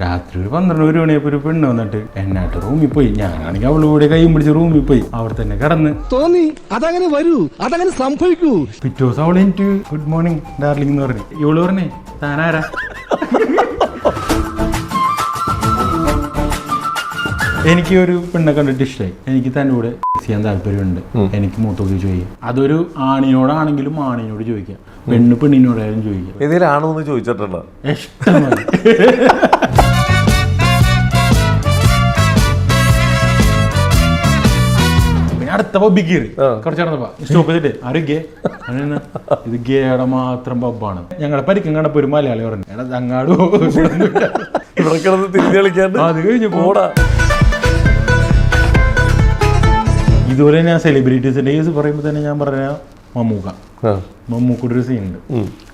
രാത്രി ഒരു 12 മണിയപ്പോൾ ഒരു പെണ്ണ് വന്നിട്ട് എന്നായിട്ട് റൂമിൽ പോയി. ഞാനാണെങ്കിൽ അവളുടെ കൈയും പിടിച്ച് റൂമിൽ പോയി. അവിടെ തന്നെ കിടന്ന് തോന്നി അതങ്ങനെ വരൂ, അതങ്ങനെ സംഭവിക്കൂ. പിറ്റേ ദിവസം അവള് എനിക്ക് ഗുഡ് മോർണിംഗ് ഡാർലിംഗ് എന്ന് പറഞ്ഞു. ഇവള് പറഞ്ഞേ താനാരാ? എനിക്ക് ഒരു പെണ്ണെ കണ്ടിട്ട് ഇഷ്ടമായി. എനിക്ക് തന്നെ കൂടെ ചെയ്യാൻ താല്പര്യമുണ്ട്. എനിക്ക് മൂത്തോക്ക് ചോദിക്കാം. അതൊരു ആണിനോടാണെങ്കിലും ആണിനോട് ചോദിക്കാം, പെണ്ണിനോടായാലും ചോദിക്കാം. ഇതിലാണോ എന്ന് ചോദിച്ചിട്ടുണ്ടോ? ഇഷ്ടമായി. അടുത്ത പബ്ബിൽ കയറി. കുറച്ച് നടന്നപ്പോ സ്റ്റോപ്പ് ചെയ്തിട്ട് ആരും ഗേ ഇത് ഗേയുടെ മാത്രം പബ്ബാണ്. ഞങ്ങളെ പരിക്കും കണ്ടപ്പോ ഒരു മലയാളി പറഞ്ഞു, എടാ അങ്ങാട് അത് കഴിഞ്ഞു പോടാ. ഇതുപോലെ ഞാൻ സെലിബ്രിറ്റീസിന്റെ കേസ് പറയുമ്പോ തന്നെ ഞാൻ പറഞ്ഞ മമ്മൂക്കൂടെ ഒരു സീൻ ഉണ്ട്.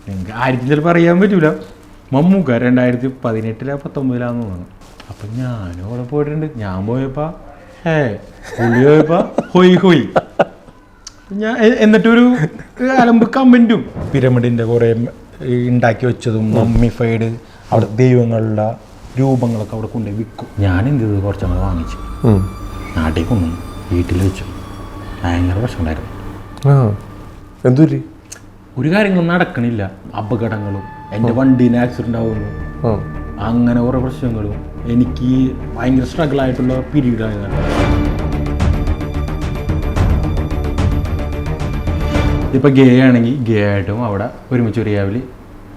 നിങ്ങൾക്ക് ആർക്കും ചിലപ്പോൾ അറിയാൻ പറ്റൂല. മമ്മൂക്ക 2018 19 തോന്നുന്നു. അപ്പൊ ഞാനും അവിടെ പോയിട്ടുണ്ട്. ഞാൻ പോയപ്പോ പുള്ളി പോയപ്പോ ഹൊയ് ഹൊയ്. ഞാൻ എന്നിട്ടൊരു അലമ്പ് കമന്റും പിരമിഡിന്റെ കുറെ ഉണ്ടാക്കി വെച്ചതും മമ്മിഫൈഡ് അവിടെ ദൈവങ്ങളുടെ രൂപങ്ങളൊക്കെ അവിടെ കൊണ്ടുപോയി വിൽക്കും. ഞാൻ എന്ത് ചെയ്തു, കുറച്ചങ്ങനെ വാങ്ങിച്ചു നാട്ടിൽ കൊണ്ടുവന്നു വീട്ടിൽ വെച്ചു. ഭയങ്കര പ്രശ്നമുണ്ടായിരുന്നു. എന്തൊരു ഒരു കാര്യങ്ങളും നടക്കണില്ല. അപകടങ്ങളും എൻ്റെ വണ്ടീന് ആക്സിഡന്റ് ആവുന്നു, അങ്ങനെ കുറെ പ്രശ്നങ്ങളും. എനിക്ക് ഭയങ്കര സ്ട്രഗിൾ ആയിട്ടുള്ള പീരീഡ് ആയതാണ്. ഇപ്പം ഗേ ആണെങ്കിൽ ഗേ ആയിട്ടും അവിടെ ഒരുമിച്ച് ഒരു ഏരിയാവിൽ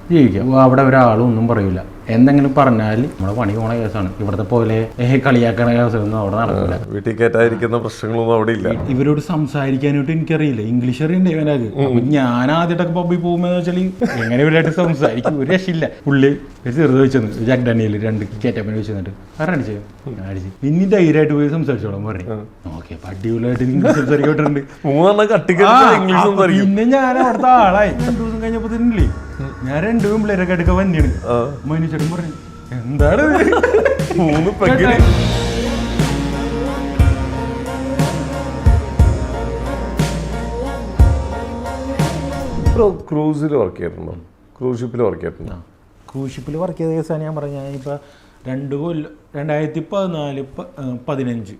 ജീവിക്കാം. അവിടെ ഒരാളും ഒന്നും പറയൂല. എന്തെങ്കിലും പറഞ്ഞാൽ നമ്മുടെ പണി പോണ കേസാണ്. ഇവിടുത്തെ പോലെ കളിയാക്കണ കേസൊന്നും അവിടെ നടക്കില്ല. വീട്ടിൽ കയറ്റാതിരിക്കുന്ന പ്രശ്നങ്ങളൊന്നും അവിടെ ഇല്ല. ഇവരോട് സംസാരിക്കാനായിട്ട് എനിക്കറിയില്ല. ഇംഗ്ലീഷ് അറിയണ്ടേ ഇവനാക്ക്. അപ്പൊ ഞാൻ ആദ്യമായിട്ടൊക്കെ പബ്ബിൽ പോകുമ്പോന്ന് വെച്ചാൽ എങ്ങനെ ഇവരായിട്ട് സംസാരിക്കും ഒരു രക്ഷയില്ല. പുള്ളി ഒരു ചെറുത് വെച്ചെന്ന് ജാക്ക് ഡാനിയൽ 2 കേറ്റപ്പനെ വെച്ച് തന്നിട്ട് അടിച്ചു അടിച്ച് പിന്നെ ധൈര്യമായിട്ട് പോയി സംസാരിച്ചോളാം പറഞ്ഞു. ഓക്കെ അടിപൊളിയായിട്ട് ഇംഗ്ലീഷ് സംസാരിക്കോട്ടുണ്ട്. പിന്നെ ഞാൻ അവിടുത്തെ ആളായി. 2 ദിവസം കഴിഞ്ഞപ്പോ തന്നില്ലേ ഞാൻ 2 പിള്ളേരൊക്കെ എടുക്കാൻ വന്നിയാണ്. മനുഷ്യടും പറഞ്ഞു എന്താണ് 3 പെഗ്ഗിന് ക്രൂസിൽ വർക്ക് ചെയ്തിട്ടുണ്ടോ? ക്രൂസ് ഷിപ്പിൽ വർക്ക് ചെയ്തിട്ടുണ്ടോ? ക്രൂസ് ഷിപ്പിൽ വർക്ക് ചെയ്ത കേസാണ് ഞാൻ പറഞ്ഞ. ഞാനിപ്പോൾ 2 കൊല്ലം 2014-15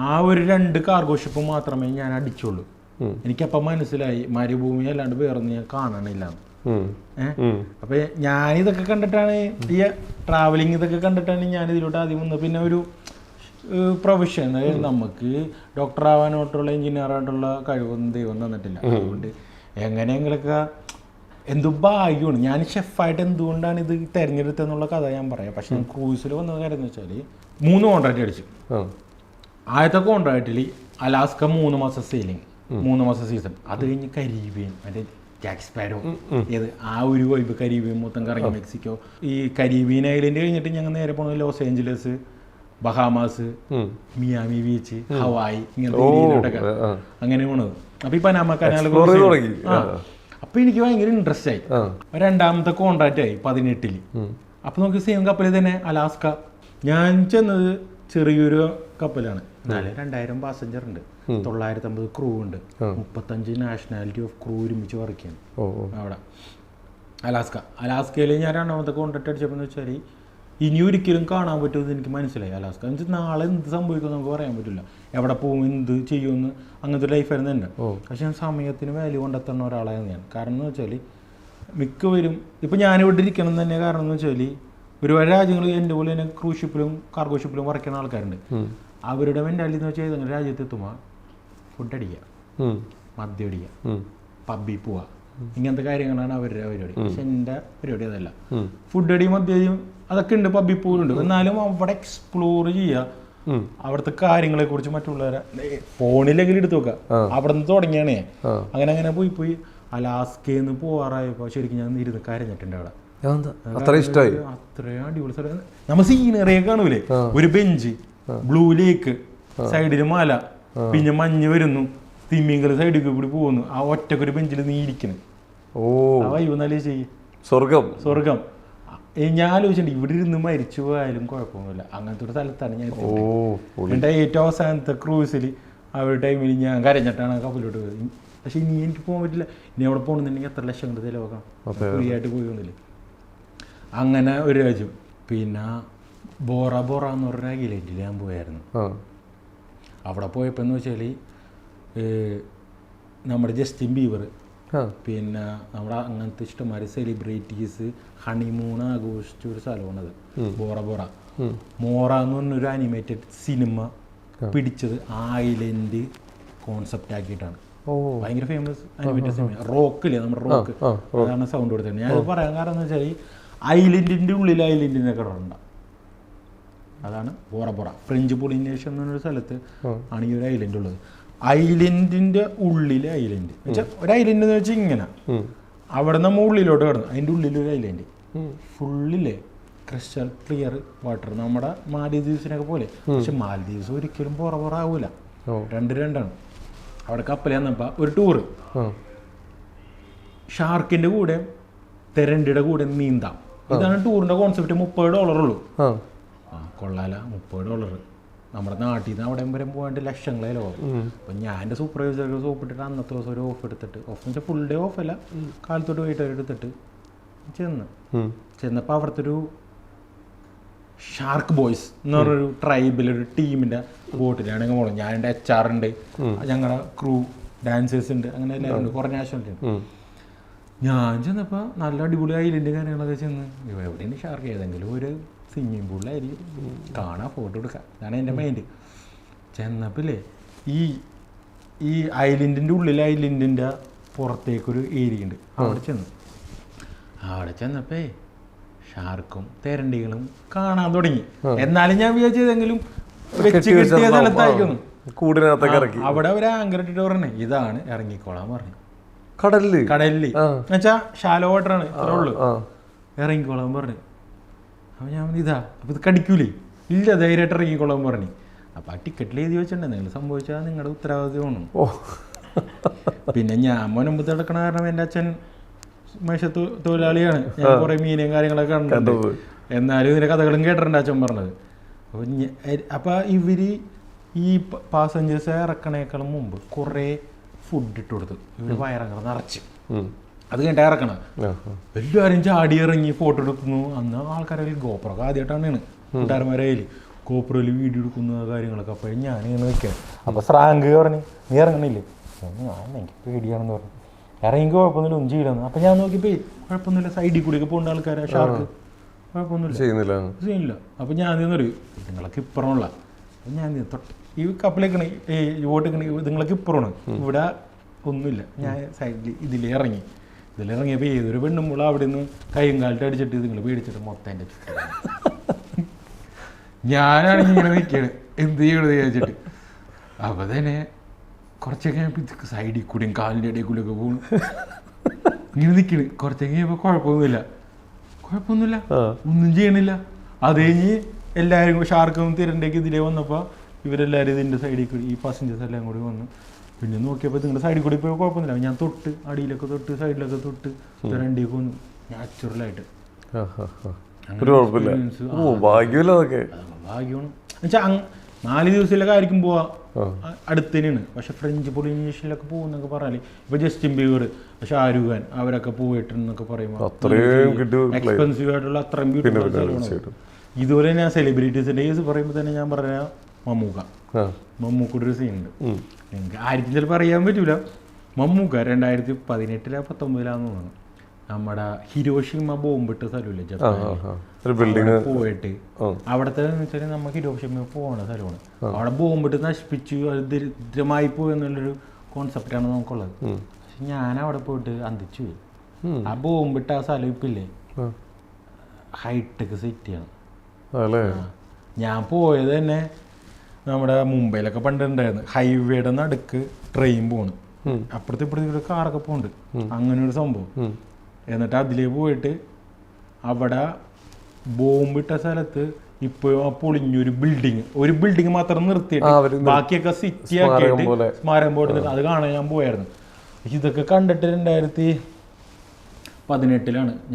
ആ ഒരു 2 കാർഗോ ഷിപ്പ് മാത്രമേ ഞാൻ അടിച്ചുള്ളൂ. എനിക്കപ്പം മനസ്സിലായി മരുഭൂമി അല്ലാണ്ട് വേറൊന്നും ഞാൻ കാണണില്ല. അപ്പൊ ഞാനിതൊക്കെ കണ്ടിട്ടാണ് ഈ ട്രാവലിംഗ് ഇതൊക്കെ കണ്ടിട്ടാണ് ഞാൻ ഇതിലോട്ട് ആദ്യം വന്നത്. പിന്നെ ഒരു പ്രൊഫഷൻ, അതായത് നമുക്ക് ഡോക്ടർ ആവാനായിട്ടുള്ള എഞ്ചിനീയർ ആയിട്ടുള്ള കഴിവൊന്നും ദൈവം തന്നിട്ടില്ല. അതുകൊണ്ട് എങ്ങനെയെങ്കിലൊക്കെ എന്തോ ഭാഗ്യമാണ്. ഞാൻ ഷെഫായിട്ട് എന്തുകൊണ്ടാണ് ഇത് തിരഞ്ഞെടുത്തെന്നുള്ള കഥ ഞാൻ പറയാം. പക്ഷെ ഞാൻ ക്രൂസിൽ വന്ന കാര്യം എന്ന് വെച്ചാൽ 3 കോൺട്രാക്ട് അടിച്ചു. ആദ്യത്തെ കോൺട്രാക്റ്റിൽ അലാസ്ക 3 മാസം സെയിലിംഗ്, 3 മാസം സീസൺ. അത് കഴിഞ്ഞ് കരീബിയൻ മറ്റേ ജാക്സ്പാരോ ഏത് ആ ഒരു വൈബ് കരീബിയൻ മൊത്തം കറങ്ങി. മെക്സിക്കോ ഈ കരീബിയൻ ഐലൻഡ് കഴിഞ്ഞിട്ട് ഞങ്ങൾ നേരെ പോകുന്നത് loss Angeles, Bahamas, Miami beach, Hawaii ഇങ്ങനത്തെ അങ്ങനെ പോണത്. അപ്പൊ ഈ പനാമ കനാൽ. അപ്പൊ എനിക്ക് ഭയങ്കര ഇൻട്രസ്റ്റ് ആയി. 2ാമത്തെ കോൺട്രാക്റ്റ് ആയി 18. അപ്പൊ നമുക്ക് സെയിം കപ്പലിൽ തന്നെ അലാസ്ക. ഞാൻ ചെന്നത് ചെറിയൊരു കപ്പലാണ്. 2000 പാസഞ്ചർ ഉണ്ട്, 950 ക്രൂ ഉണ്ട്, 35 നാഷണാലിറ്റി ഓഫ് ക്രൂ ഒരുമിച്ച് വർക്ക് ചെയ്യണം അവിടെ അലാസ്കയിൽ. ഞാൻ 2ാമത്തെ കോൺട്രാക്ട് അടിച്ചപ്പോൾ വെച്ചാൽ ഇനി ഒരിക്കലും കാണാൻ പറ്റുമെന്ന് എനിക്ക് മനസ്സിലായി. അലാസ്ക എന്ന് വെച്ചാൽ നാളെ എന്ത് സംഭവിക്കുമെന്ന് നമുക്ക് പറയാൻ പറ്റില്ല. എവിടെ പോകും, എന്ത് ചെയ്യുമെന്ന്, അങ്ങനത്തെ ലൈഫായിരുന്നു എൻ്റെ. പക്ഷെ ഞാൻ സമയത്തിന് വാല്യൂ കണ്ടെത്തുന്ന ഒരാളായിരുന്നു ഞാൻ. കാരണം എന്ന് വെച്ചാൽ മിക്കവരും ഇപ്പം ഞാനിവിടെ ഇരിക്കണം തന്നെ കാരണം എന്ന് വെച്ചാൽ ഒരുപാട് രാജ്യങ്ങൾ എൻ്റെ പോലെ തന്നെ ക്രൂസ് ഷിപ്പിലും കാർഗോ ഷിപ്പിലും വർക്ക് ചെയ്യുന്ന ആൾക്കാരുണ്ട്. അവരുടെ മെൻറ്റാലിറ്റി എന്ന് വെച്ചാൽ ഏതെങ്കിലും രാജ്യത്ത് എത്തുമ്പോൾ ഫുഡ് അടിക്കുക, മദ്യം അടിക്കുക, പബ്ബിൽ പോവുക, ഇങ്ങനത്തെ കാര്യങ്ങളാണ് അവരുടെ പരിപാടി. പക്ഷെ എൻ്റെ പരിപാടി അതല്ല. ഫുഡ് അടിയും മദ്യം അതൊക്കെ ഉണ്ട്, പബ്ബിൽ പോലുണ്ട്. എന്നാലും അവിടെ എക്സ്പ്ലോർ ചെയ്യുക, അവിടുത്തെ കാര്യങ്ങളെ കുറിച്ച് മറ്റുള്ളവരെ ഫോണിലെങ്കിലും എടുത്ത് നോക്കുക. അവിടെ നിന്ന് തുടങ്ങിയാണേ. അങ്ങനെ പോയി അലാസ്കയിൽ പോവാറായപ്പോ ശരിക്കും ഞാൻ ഇരുന്ന് കരഞ്ഞിട്ടുണ്ട് അവിടെ. അത്രയും അടിപൊളി സ്ഥലം. നമ്മൾ സീനറിയൊക്കെ കാണൂലേ, ഒരു ബെഞ്ച്, ബ്ലൂ ലേക്ക്, സൈഡില് മല, പിന്നെ മഞ്ഞ് വരുന്നു, തിമ്മിങ്കൽ സൈഡിൽ കൂടി പോകുന്നു. ആ ഒറ്റക്കൊരു ബെഞ്ചിൽ നീ ഇരിക്കണം. വൈകുന്നാലേ ചെയ്യ് സ്വർഗം. ഞാൻ ആലോചിച്ചിട്ടുണ്ട് ഇവിടെ ഇരുന്ന് മരിച്ചു പോയാലും കുഴപ്പമൊന്നുമില്ല. അങ്ങനത്തെ ഒരു സ്ഥലത്താണ് ഞാൻ. എൻ്റെ ഏറ്റവും അവസാനത്തെ ക്രൂസിൽ ആ ഒരു ടൈമിൽ ഞാൻ കരഞ്ഞിട്ടാണ് കപ്പലിലോട്ട് പോയത്. പക്ഷെ ഇനി എനിക്ക് പോകാൻ പറ്റില്ല. ഇനി അവിടെ പോകണമെന്നുണ്ടെങ്കിൽ എത്ര ലക്ഷം കൊണ്ട് ചിലവാക്കണം. ഫ്രീ ആയിട്ട് പോയി ഒന്നില്ല. അങ്ങനെ ഒരു രാജ്യം. പിന്നെ ബോറ ബോറ എന്ന് പറഞ്ഞ ഐലൻഡിൽ ഞാൻ പോയായിരുന്നു. അവിടെ പോയപ്പോൾ എന്ന് വെച്ചാൽ നമ്മുടെ ജസ്റ്റിൻ ബീബർ, പിന്നെ നമ്മുടെ അങ്ങനത്തെ ഇഷ്ടംമാതിരി സെലിബ്രിറ്റീസ് ഹണിമൂൺ ആഘോഷിച്ച ഒരു സ്ഥലമാണത് ബോറ ബോറ. മോറ എന്ന് പറഞ്ഞൊരു അനിമേറ്റഡ് സിനിമ പിടിച്ചത് ഐലൻഡ് കോൺസെപ്റ്റ് ആക്കിയിട്ടാണ്. ഭയങ്കര ഫേമസ് അനിമേറ്റഡ് സിനിമ. റോക്കില്ലേ, നമ്മുടെ റോക്ക്, അതാണ് സൗണ്ട് കൊടുത്തത്. ഞാനത് പറയാൻ കാരണം എന്ന് വെച്ചാൽ ഐലൻഡിൻ്റെ ഉള്ളിൽ ഐലൻഡിനെ കിടറുണ്ട്. അതാണ് ബോറ ബോറ. ഫ്രഞ്ച് പൊളിനേഷൻ എന്ന് പറഞ്ഞൊരു സ്ഥലത്ത് ആണ് ഈ ഒരു ഐലൻഡ് ഉള്ളത്. ഐലൻഡിൻ്റെ ഉള്ളിലെ ഐലൻഡ് വെച്ചാൽ ഒരു ഐലൻഡ് എന്ന് വെച്ചാൽ ഇങ്ങനെ, അവിടെ നമ്മൾ ഉള്ളിലോട്ട് കിടന്നു. അതിൻ്റെ ഉള്ളിലൊരു ഐലൻഡ് ഫുള്ളില്ലേ ക്രിസ്റ്റൽ ക്ലിയർ വാട്ടർ, നമ്മുടെ മാലദ്വീപ്സിനൊക്കെ പോലെ. പക്ഷെ മാലദ്വീപ്സ് ഒരിക്കലും ബോറ ബോറ ആവൂല, രണ്ടാണ്. അവിടെ കപ്പൽ ചെന്നപ്പോൾ ഒരു ടൂറ്, ഷാർക്കിൻ്റെ കൂടെ തെരണ്ടിയുടെ കൂടെ നീന്താം. ഇതാണ് ടൂറിൻ്റെ കോൺസെപ്റ്റ്. $30 ഉള്ളൂ. കൊള്ളാല, $30. നമ്മുടെ നാട്ടിൽ നിന്ന് അവിടെ വരെ പോകാണ്ട് ലക്ഷങ്ങളേലോ. അപ്പം ഞാൻ എൻ്റെ സൂപ്പർവൈസർക്ക് സോപ്പിട്ടിട്ട് അന്നത്തെ ദിവസം ഒരു ഓഫ് എടുത്തിട്ട്, ഓഫ് എന്ന് വെച്ചാൽ ഫുൾ ഡേ ഓഫല്ല, കാലത്തോട്ട് വൈകിട്ട് വരെ എടുത്തിട്ട് ചെന്നപ്പോൾ അവിടുത്തെ ഒരു ഷാർക്ക് ബോയ്സ് എന്ന് പറഞ്ഞൊരു ട്രൈബിലൊരു ടീമിൻ്റെ ബോട്ടിലാണ് പോകണം. ഞാൻ എൻ്റെ HR ഉണ്ട്, ഞങ്ങളുടെ ക്രൂ ഡാൻസേഴ്സ് ഉണ്ട്, അങ്ങനെ എല്ലാവരും ഉണ്ട്, കുറഞ്ഞ ആശുപത്രി ഉണ്ട്. ഞാൻ ചെന്നപ്പോൾ നല്ല അടിപൊളി ഐലൻഡ് കാര്യങ്ങളൊക്കെ ചെന്ന്, എവിടെയാണ് ഷാർക്ക്, ഏതെങ്കിലും ഒരു സ്വിമ്മിങ് പൂളിലായിരിക്കും, കാണാൻ ഫോട്ടോ എടുക്കാം, അതാണ് എൻ്റെ മൈൻഡ്. ചെന്നപ്പോഴേ ഈ ഐലൻഡിൻ്റെ ഉള്ളിൽ ഐലൻഡിൻ്റെ പുറത്തേക്കൊരു ഏരിയ ഉണ്ട്. അവിടെ ചെന്നപ്പോ ഷാർക്കും തെരണ്ടികളും കാണാൻ തുടങ്ങി. എന്നാലും ഞാൻ വിചാരിച്ചതെങ്കിലും വെച്ച് കിട്ടിയ സ്ഥലത്തായിരിക്കുന്നു. അവിടെ ഒരു ആങ്കർ ഇട്ടിട്ട് പറഞ്ഞു ഇതാണ്, ഇറങ്ങിക്കോളാൻ പറഞ്ഞു. കടലില് എന്നുവെച്ചാ ഷാലോ വാട്ടറാണ്, ഇത്രേ ഉള്ളു, ഇറങ്ങിക്കോളാൻ പറഞ്ഞു. അപ്പൊ ഞാൻ ഇതാ, അപ്പൊ ഇത് കടിക്കൂലേ? ഇല്ല, ധൈര്യമായിട്ട് ഇറങ്ങിക്കോളാൻ പറഞ്ഞു. അപ്പൊ ആ ടിക്കറ്റിൽ എഴുതി വെച്ചിട്ടുണ്ട്, നിങ്ങൾ സംഭവിച്ചാൽ നിങ്ങളുടെ ഉത്തരവാദിത്വമാണ്. പിന്നെ ഞാൻ മുൻപ് നടക്കണ കാരണം എൻ്റെ അച്ഛൻ തൊഴിലാളിയാണ്, ഞാൻ കുറെ മീനും കാര്യങ്ങളൊക്കെ കണ്ടിട്ടുണ്ട്. എന്നാലും ഇതിന്റെ കഥകളും കേട്ടിട്ടുണ്ട് അച്ഛൻ പറഞ്ഞത്. അപ്പൊ ഇവര് ഈ പാസഞ്ചേഴ്സ് ഇറക്കണേക്കാളും മുമ്പ് കുറെ ഫുഡ് ഇട്ട് കൊടുത്തു. ഇവര് വയറങ്ങനെ നിറച്ച് അത് കഴിഞ്ഞിട്ട് ഇറക്കണം. എല്ലാവരും ചാടി ഇറങ്ങി ഫോട്ടോ എടുക്കുന്നു. അന്ന് ആൾക്കാരെ ഗോപ്രൊക്കെ ആദ്യമായിട്ടാണ് കൂട്ടുകാരന്മാരെ ഗോപ്രോയിൽ വീഡിയോ എടുക്കുന്ന കാര്യങ്ങളൊക്കെ. അപ്പോഴും ഞാനിങ്ങനെ വെക്കാം. അപ്പൊ സ്രാങ്ക് പറഞ്ഞു നീ ഇറങ്ങണില്ലേ? എനിക്ക് പേടിയാണെന്ന് പറഞ്ഞു. ഇറങ്ങി കുഴപ്പമൊന്നുമില്ല, ഒന്നും ചെയ്യണമെന്ന്. അപ്പൊ ഞാൻ നോക്കിയപ്പോ കുഴപ്പമൊന്നുമില്ല, സൈഡിൽ കൂടിയൊക്കെ പോകേണ്ട ആൾക്കാരെ ഷാർക്ക് കുഴപ്പമൊന്നുമില്ല. അപ്പൊ ഞാൻ പറയും നിങ്ങളൊക്കെ ഇപ്പുറമുള്ള, ഞാൻ തൊട്ട് ഈ കപ്പലേക്കണേ ഓട്ടിക്കണേ നിങ്ങളൊക്കെ ഇപ്പുറമാണ്, ഇവിടെ ഒന്നുമില്ല. ഞാൻ സൈഡിൽ ഇതിലിറങ്ങിയപ്പോൾ ഏതൊരു പെണ്ണുമ്പോൾ അവിടെ നിന്ന് കൈയും കാലിട്ട് അടിച്ചിട്ട് നിങ്ങൾ പേടിച്ചിട്ട് മൊത്തം എൻ്റെ ചുറ്റും. ഞാനാണെങ്കിൽ ഇങ്ങനെ നിൽക്കുകയാണ്, എന്ത് ചെയ്യണത് ചോദിച്ചിട്ട്. അപ്പൊ തന്നെ കുറച്ചൊക്കെ സൈഡിൽ കൂടിയും കാലിൻ്റെ ഇടയിൽ കൂടിയൊക്കെ പോകുന്നു, ഇങ്ങനെ നിൽക്കണ്. കുറച്ചൊക്കെ കഴിയുമ്പോൾ കുഴപ്പമൊന്നുമില്ല, ഒന്നും ചെയ്യണില്ല. അത് കഴിഞ്ഞ് എല്ലാവരും ഷാർക്കും തിരണ്ടേക്ക് ഇതിലേ വന്നപ്പോൾ ഇവരെല്ലാവരും ഇതിൻ്റെ സൈഡിൽ കൂടി, ഈ പാസഞ്ചേഴ്സ് എല്ലാം കൂടി വന്നു. പിന്നെ നോക്കിയപ്പോൾ നിങ്ങളുടെ സൈഡിൽ കൂടി പോയി കുഴപ്പമൊന്നുമില്ല. ഞാൻ തൊട്ട് അടിയിലൊക്കെ തൊട്ട് സൈഡിലൊക്കെ തൊട്ട് തിരണ്ടേക്ക് വന്നു നാച്ചുറലായിട്ട്. ഭാഗ്യമാണ് എന്നുവെച്ചാൽ 4 ദിവസത്തിലൊക്കെ ആയിരിക്കും പോവാ, അടുത്ത് തന്നെയാണ്. പക്ഷെ ഫ്രഞ്ച് പൊളിനേഷ്യയിലൊക്കെ പോകുന്നൊക്കെ പറഞ്ഞാൽ ഇപ്പൊ ജസ്റ്റിൻ ബീബർ, ഷാരൂഖ് ഖാൻ അവരൊക്കെ പോയിട്ടെന്നൊക്കെ പറയുമ്പോൾ എക്സ്പെൻസീവ് ആയിട്ടുള്ള അത്രയും ബ്യൂട്ടിഫുൾ സ്ഥലമാണ്. ഇതുപോലെ ഞാൻ സെലിബ്രിറ്റീസിന്റെ കേസ് പറയുമ്പോൾ തന്നെ ഞാൻ പറഞ്ഞ മമ്മൂക്കയുടെ ഒരു സീനുണ്ട്. നിങ്ങൾക്ക് ആർക്കും ചിലപ്പോൾ അറിയാൻ പറ്റൂല. മമ്മൂക്ക 2018 19 തോന്നുന്നു നമ്മുടെ ഹിരോഷിമ ബോംബിട്ട സ്ഥലമില്ലേ ജപ്പാനിൽ, പോയിട്ട് അവിടത്തെ വെച്ചാൽ നമുക്ക് ഹിരോഷിമ പോകണ സ്ഥലമാണ്. അവിടെ ബോംബിട്ട് നശിപ്പിച്ചു, അത് ദരിദ്രമായി പോയി എന്നുള്ളൊരു കോൺസെപ്റ്റാണ് നമുക്കുള്ളത്. പക്ഷെ ഞാൻ അവിടെ പോയിട്ട് അന്തിച്ചു പോയി. ആ ബോംബിട്ട ആ സ്ഥലം ഇപ്പില്ലേ ഹൈടെക് സിറ്റിയാണ്. ഞാൻ പോയത് തന്നെ നമ്മുടെ മുംബൈയിലൊക്കെ പണ്ടുണ്ടായിരുന്നു, ഹൈവേയുടെ നടുക്ക് ട്രെയിൻ പോണ്, അപ്പുറത്തെ ഇപ്പുറത്തെ കാറൊക്കെ പോകുന്നുണ്ട്, അങ്ങനെ ഒരു സംഭവം. എന്നിട്ട് അതിലേ പോയിട്ട് അവിടെ ബോംബിട്ട സ്ഥലത്ത് ഇപ്പോഴും ആ പൊളിഞ്ഞൊരു ഒരു ബിൽഡിങ് മാത്രം നിർത്തിയിട്ട് ബാക്കിയൊക്കെ സിറ്റി ആക്കിയിട്ട് സ്മാരകം പോയിട്ട് അത് കാണാൻ ഞാൻ പോയായിരുന്നു. ഇതൊക്കെ കണ്ടിട്ട് 2018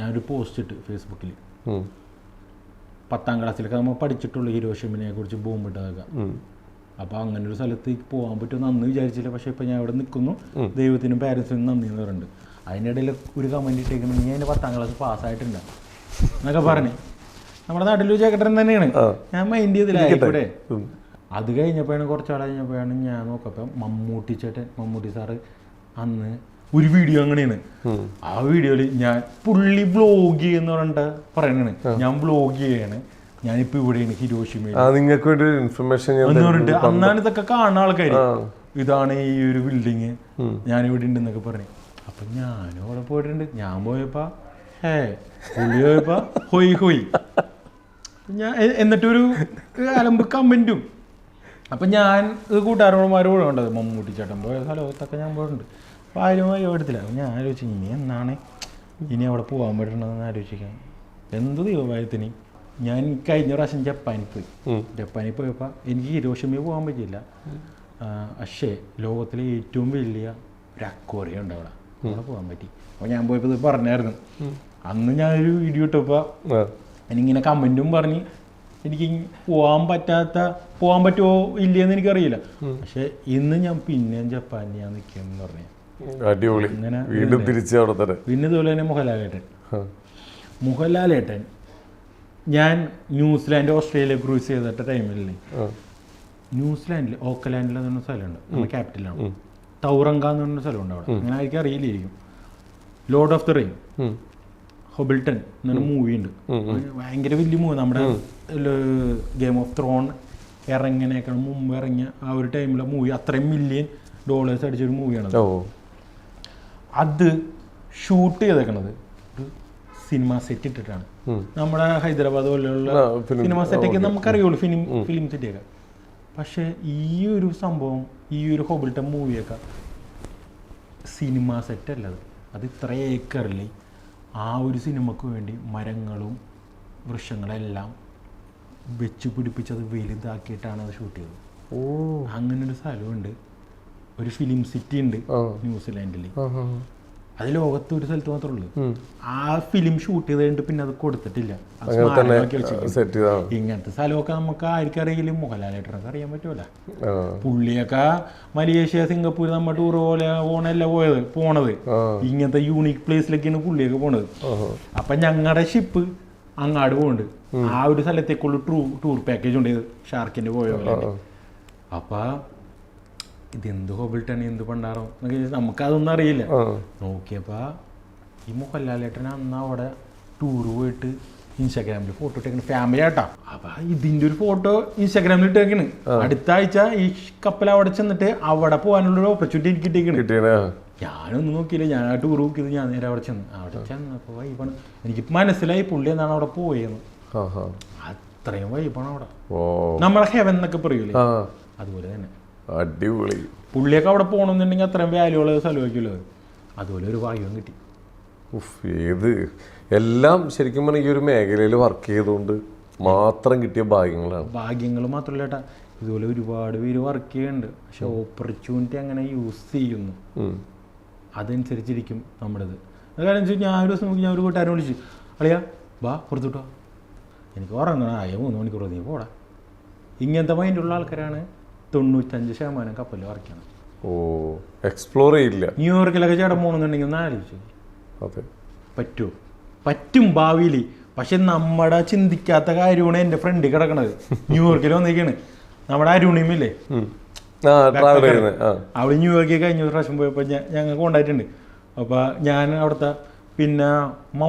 ഞാനൊരു പോസ്റ്റ് ഇട്ട് ഫേസ്ബുക്കിൽ. 10ാം ക്ലാസ്സിലൊക്കെ നമ്മൾ പഠിച്ചിട്ടുള്ളൂ ഹിരോഷിമയെ കുറിച്ച് ബോംബിട്ടതൊക്കെ. അപ്പോൾ അങ്ങനെ ഒരു സ്ഥലത്തേക്ക് പോകാൻ പറ്റുമെന്ന് അന്ന് വിചാരിച്ചില്ല. പക്ഷേ ഇപ്പം ഞാൻ ഇവിടെ നിൽക്കുന്നു, ദൈവത്തിനും പാരൻസിനും നന്ദി എന്ന് പറയുന്നുണ്ട്. അതിൻ്റെ ഇടയിൽ ഒരു കമൻറ്റ് ഇട്ടേക്കുന്നത് നീ അതിൻ്റെ 10ാം ക്ലാസ് പാസ്സായിട്ടുണ്ട് എന്നൊക്കെ പറഞ്ഞു. നമ്മുടെ നാട്ടിലൊരു ചേക്കട്ടൻ തന്നെയാണ്. ഞാൻ മൈൻഡ് ചെയ്തില്ല ആയിക്കൂടെ. ഉം. അത് കഴിഞ്ഞപ്പോഴാണ് കുറച്ചാൾ കഴിഞ്ഞപ്പോഴാണ് ഞാൻ നോക്കപ്പോൾ മമ്മൂട്ടി സാറ് അന്ന് ഒരു വീഡിയോ അങ്ങനെയാണ്. ആ വീഡിയോയിൽ ഞാൻ പുള്ളി വ്ലോഗ് ചെയ്യുന്ന പറഞ്ഞിട്ട് പറയണാണ്, ഞാൻ വ്ലോഗ് ചെയ്യാണ്, ഞാനിപ്പോ ഇവിടെയാണ് ഹിരോഷിമയിൽ നിങ്ങൾക്ക് വേണ്ടി ഇൻഫർമേഷൻ എന്ന് പറഞ്ഞിട്ട്. അന്നാണ് ഇതൊക്കെ കാണുന്ന ആൾക്കാർ, ഇതാണ് ഈ ഒരു ബിൽഡിങ്, ഞാനിവിടെ ഉണ്ടെന്നൊക്കെ പറഞ്ഞു. അപ്പൊ ഞാനും അവിടെ പോയിട്ടുണ്ട്. ഞാൻ പോയപ്പോ പുള്ളി പോയപ്പോ ഹൊയ് ഞാൻ എന്നിട്ടൊരു അലമ്പ് കമന്റും. അപ്പം ഞാൻ കൂട്ടുകാരന്മാരോട് വേണ്ടത് മമ്മൂട്ടി ചേട്ടൻ പോയ സ്ഥലത്തൊക്കെ ഞാൻ പോയിട്ടുണ്ട്. അപ്പോൾ ആരും എടുത്തില്ല. അപ്പം ഞാൻ ആലോചിച്ചു ഇനി എന്നാണ് ഇനി അവിടെ പോകാൻ പറ്റണമെന്ന് ആലോചിക്കാം. എന്ത് ദൈവഭാഗ്യത്തിന് ഞാൻ കഴിഞ്ഞ പ്രാവശ്യം ജപ്പാനിൽ പോയപ്പോൾ എനിക്ക് ഹിരോഷിമയിൽ പോകാൻ പറ്റിയില്ല. പക്ഷേ ലോകത്തിലെ ഏറ്റവും വലിയ ഒരു അക്വേറിയം ഉണ്ട് അവിടെ പോകാൻ പറ്റി. അപ്പോൾ ഞാൻ പോയപ്പോൾ ഇത് പറഞ്ഞായിരുന്നു. അന്ന് ഞാനൊരു വീഡിയോ ഇട്ടപ്പോൾ എനിക്കിങ്ങനെ കമൻറ്റും പറഞ്ഞ് എനിക്ക് പോകാൻ പറ്റുമോ ഇല്ലയെന്ന് എനിക്കറിയില്ല. പക്ഷെ ഇന്ന് ഞാൻ പിന്നെയും ജപ്പാനിൽ ഞാൻ നിൽക്കുമെന്ന് പറഞ്ഞു. അടിപൊളി. വീണ്ടും തിരിച്ച് അവിടെ തന്നെ. പിന്നെ ഇതുപോലെ തന്നെ മോഹൻലാലേട്ടൻ ഞാൻ ന്യൂസിലാൻഡ് ഓസ്ട്രേലിയ ക്രൂസ് ചെയ്തിട്ട ടൈമിൽ ന്യൂസിലാൻഡിൽ ഓക്കലാൻഡിൽ എന്ന് പറഞ്ഞ സ്ഥലമുണ്ട്, നമ്മുടെ ക്യാപിറ്റലാണ്. ടൗറങ്ക എന്ന് പറഞ്ഞ സ്ഥലമുണ്ട് അവിടെ. അങ്ങനെ ആയിരിക്കും അറിയില്ലായിരിക്കും. ലോർഡ് ഓഫ് ദി റിംഗ്, ഹൊബിൾട്ടൺ എന്നൊരു മൂവി ഉണ്ട്. ഭയങ്കര വലിയ മൂവി. നമ്മുടെ ഗെയിം ഓഫ് ത്രോൺ ഇറങ്ങിനേക്കാൾ മുമ്പ് ഇറങ്ങിയ ആ ഒരു ടൈമിലെ മൂവി. അത്രയും $1 മില്യൺ അടിച്ചൊരു മൂവിയാണ്. അത് ഷൂട്ട് ചെയ്തേക്കണത് ഒരു സിനിമ സെറ്റ് ഇട്ടിട്ടാണ്. നമ്മുടെ ഹൈദരാബാദ് പോലെയുള്ള സിനിമ സെറ്റൊക്കെ നമുക്കറിയുള്ളൂ, ഫിലിം സെറ്റൊക്കെ. പക്ഷെ ഈ ഒരു സംഭവം, ഈ ഒരു ഹോബിൾട്ടൺ മൂവിയൊക്കെ സിനിമ സെറ്റ് അല്ലത്. അത് ഇത്ര ഏക്കറിൽ ആ ഒരു സിനിമക്ക് വേണ്ടി മരങ്ങളും വൃക്ഷങ്ങളെല്ലാം വെച്ച് പിടിപ്പിച്ചത് വലുതാക്കിയിട്ടാണ് അത് ഷൂട്ട് ചെയ്തത്. അങ്ങനൊരു സ്ഥലമുണ്ട്, ഒരു ഫിലിം സിറ്റി ഉണ്ട് ന്യൂസിലാൻഡിൽ. അത് ലോകത്ത് ഒരു സ്ഥലത്ത് മാത്രമേ ഉള്ളൂ. ആ ഫിലിം ഷൂട്ട് ചെയ്ത് കഴിഞ്ഞിട്ട് പിന്നെ അത് കൊടുത്തിട്ടില്ല. ഇങ്ങനത്തെ സ്ഥലമൊക്കെ നമുക്ക് ആർക്കറിയില്ല, മോഹൻലാലേട്ടനൊക്കെ അറിയാൻ പറ്റുമല്ല. പുള്ളിയൊക്കെ മലേഷ്യ, സിംഗപ്പൂർ നമ്മ ടൂർ പോലെ പോണല്ല പോണത്. ഇങ്ങനത്തെ യൂണിക് പ്ലേസിലൊക്കെയാണ് പുള്ളിയൊക്കെ പോണത്. അപ്പൊ ഞങ്ങളുടെ ഷിപ്പ് അങ്ങാട് പോകുന്നുണ്ട്. ആ ഒരു സ്ഥലത്തേക്കുള്ള ടൂർ പാക്കേജ് ഉണ്ട്, ഷാർക്കിന്റെ പോയ പോലെ. അപ്പൊ ഇതെന്ത് ഹോബിൾട്ടൺ എന്ത് പണ്ടാറോ നമുക്കതൊന്നും അറിയില്ല. നോക്കിയപ്പോൾ ഈ മോഹൻലാലേട്ടൻ അന്ന് അവിടെ ടൂർ പോയിട്ട് ഇൻസ്റ്റാഗ്രാമിൽ ഫോട്ടോ ഇട്ടേക്കണ്, ഫാമിലി ആട്ടാ. അപ്പൊ ഇതിന്റെ ഒരു ഫോട്ടോ ഇൻസ്റ്റാഗ്രാമിൽ ഇട്ടേക്കണ്. അടുത്ത ആഴ്ച ഈ കപ്പൽ അവിടെ ചെന്നിട്ട് അവിടെ പോകാനുള്ള ഓപ്പർച്യൂണിറ്റി എനിക്ക് ഇട്ടേക്കണ്. ഞാനൊന്നും നോക്കിയില്ല, ഞാൻ ആ ടൂർ നോക്കിയത്. ഞാൻ നേരെ അവിടെ ചെന്നപ്പോൾ വൈബാണ്. എനിക്ക് മനസ്സിലായി പുള്ളി എന്നാണ് അവിടെ പോയെന്ന്. അത്രയും വൈബാണ് അവിടെ. നമ്മളെ ഹെവൻ എന്നൊക്കെ പറയൂലേ, അതുപോലെ തന്നെ. അടിപൊളി. പുള്ളിയൊക്കെ അവിടെ പോകണമെന്നുണ്ടെങ്കിൽ അത്രയും വാല്യൂ ഉള്ള സ്ഥലമായിരിക്കുമല്ലോ. അതുപോലെ ഒരു ഭാഗ്യം കിട്ടി. ഏത് എല്ലാം ശരിക്കും പറഞ്ഞാൽ ഈ ഒരു മേഖലയിൽ വർക്ക് ചെയ്തുകൊണ്ട് മാത്രം കിട്ടിയ ഭാഗ്യങ്ങൾ മാത്രമല്ല ചേട്ടാ, ഇതുപോലെ ഒരുപാട് പേര് വർക്ക് ചെയ്യുന്നുണ്ട്. പക്ഷെ ഓപ്പർച്യൂണിറ്റി അങ്ങനെ യൂസ് ചെയ്യുന്നു, അതനുസരിച്ചിരിക്കും നമ്മുടേത്. അത് കാരണം വെച്ചാൽ ഞാൻ ഒരു ദിവസം നോക്കി, ഞാൻ ഒരു കൂട്ടുകാരനെ വിളിച്ചു, അളിയാ വാ പുറത്തുട്ടോ, എനിക്ക് ഉറങ്ങണം, 3 മണിക്കൂർ നീ പോടാ. ഇങ്ങനത്തെ മൈൻഡുള്ള ആൾക്കാരാണ് 95% കപ്പലിൽ വർക്ക് ചെയ്യണം. എക്സ്പ്ലോർ ചെയ്യില്ല. ന്യൂയോർക്കിലൊക്കെ ചേട്ടൻ പോകണമെന്നുണ്ടെങ്കിൽ ഒന്ന് ആലോചിച്ചു, പറ്റും ഭാവിയിൽ. പക്ഷെ നമ്മുടെ ചിന്തിക്കാത്ത കാര്യമാണ് എൻ്റെ ഫ്രണ്ടിൽ കിടക്കണത്. ന്യൂയോർക്കിൽ വന്നിരിക്കുകയാണ് നമ്മുടെ അരുണിമില്ലേ, അവിടെ ന്യൂയോർക്കിൽ കഴിഞ്ഞ ഒരു പ്രാവശ്യം പോയപ്പോൾ ഞങ്ങൾ കൊണ്ടായിട്ടുണ്ട്. അപ്പോൾ ഞാൻ അവിടുത്തെ പിന്നെ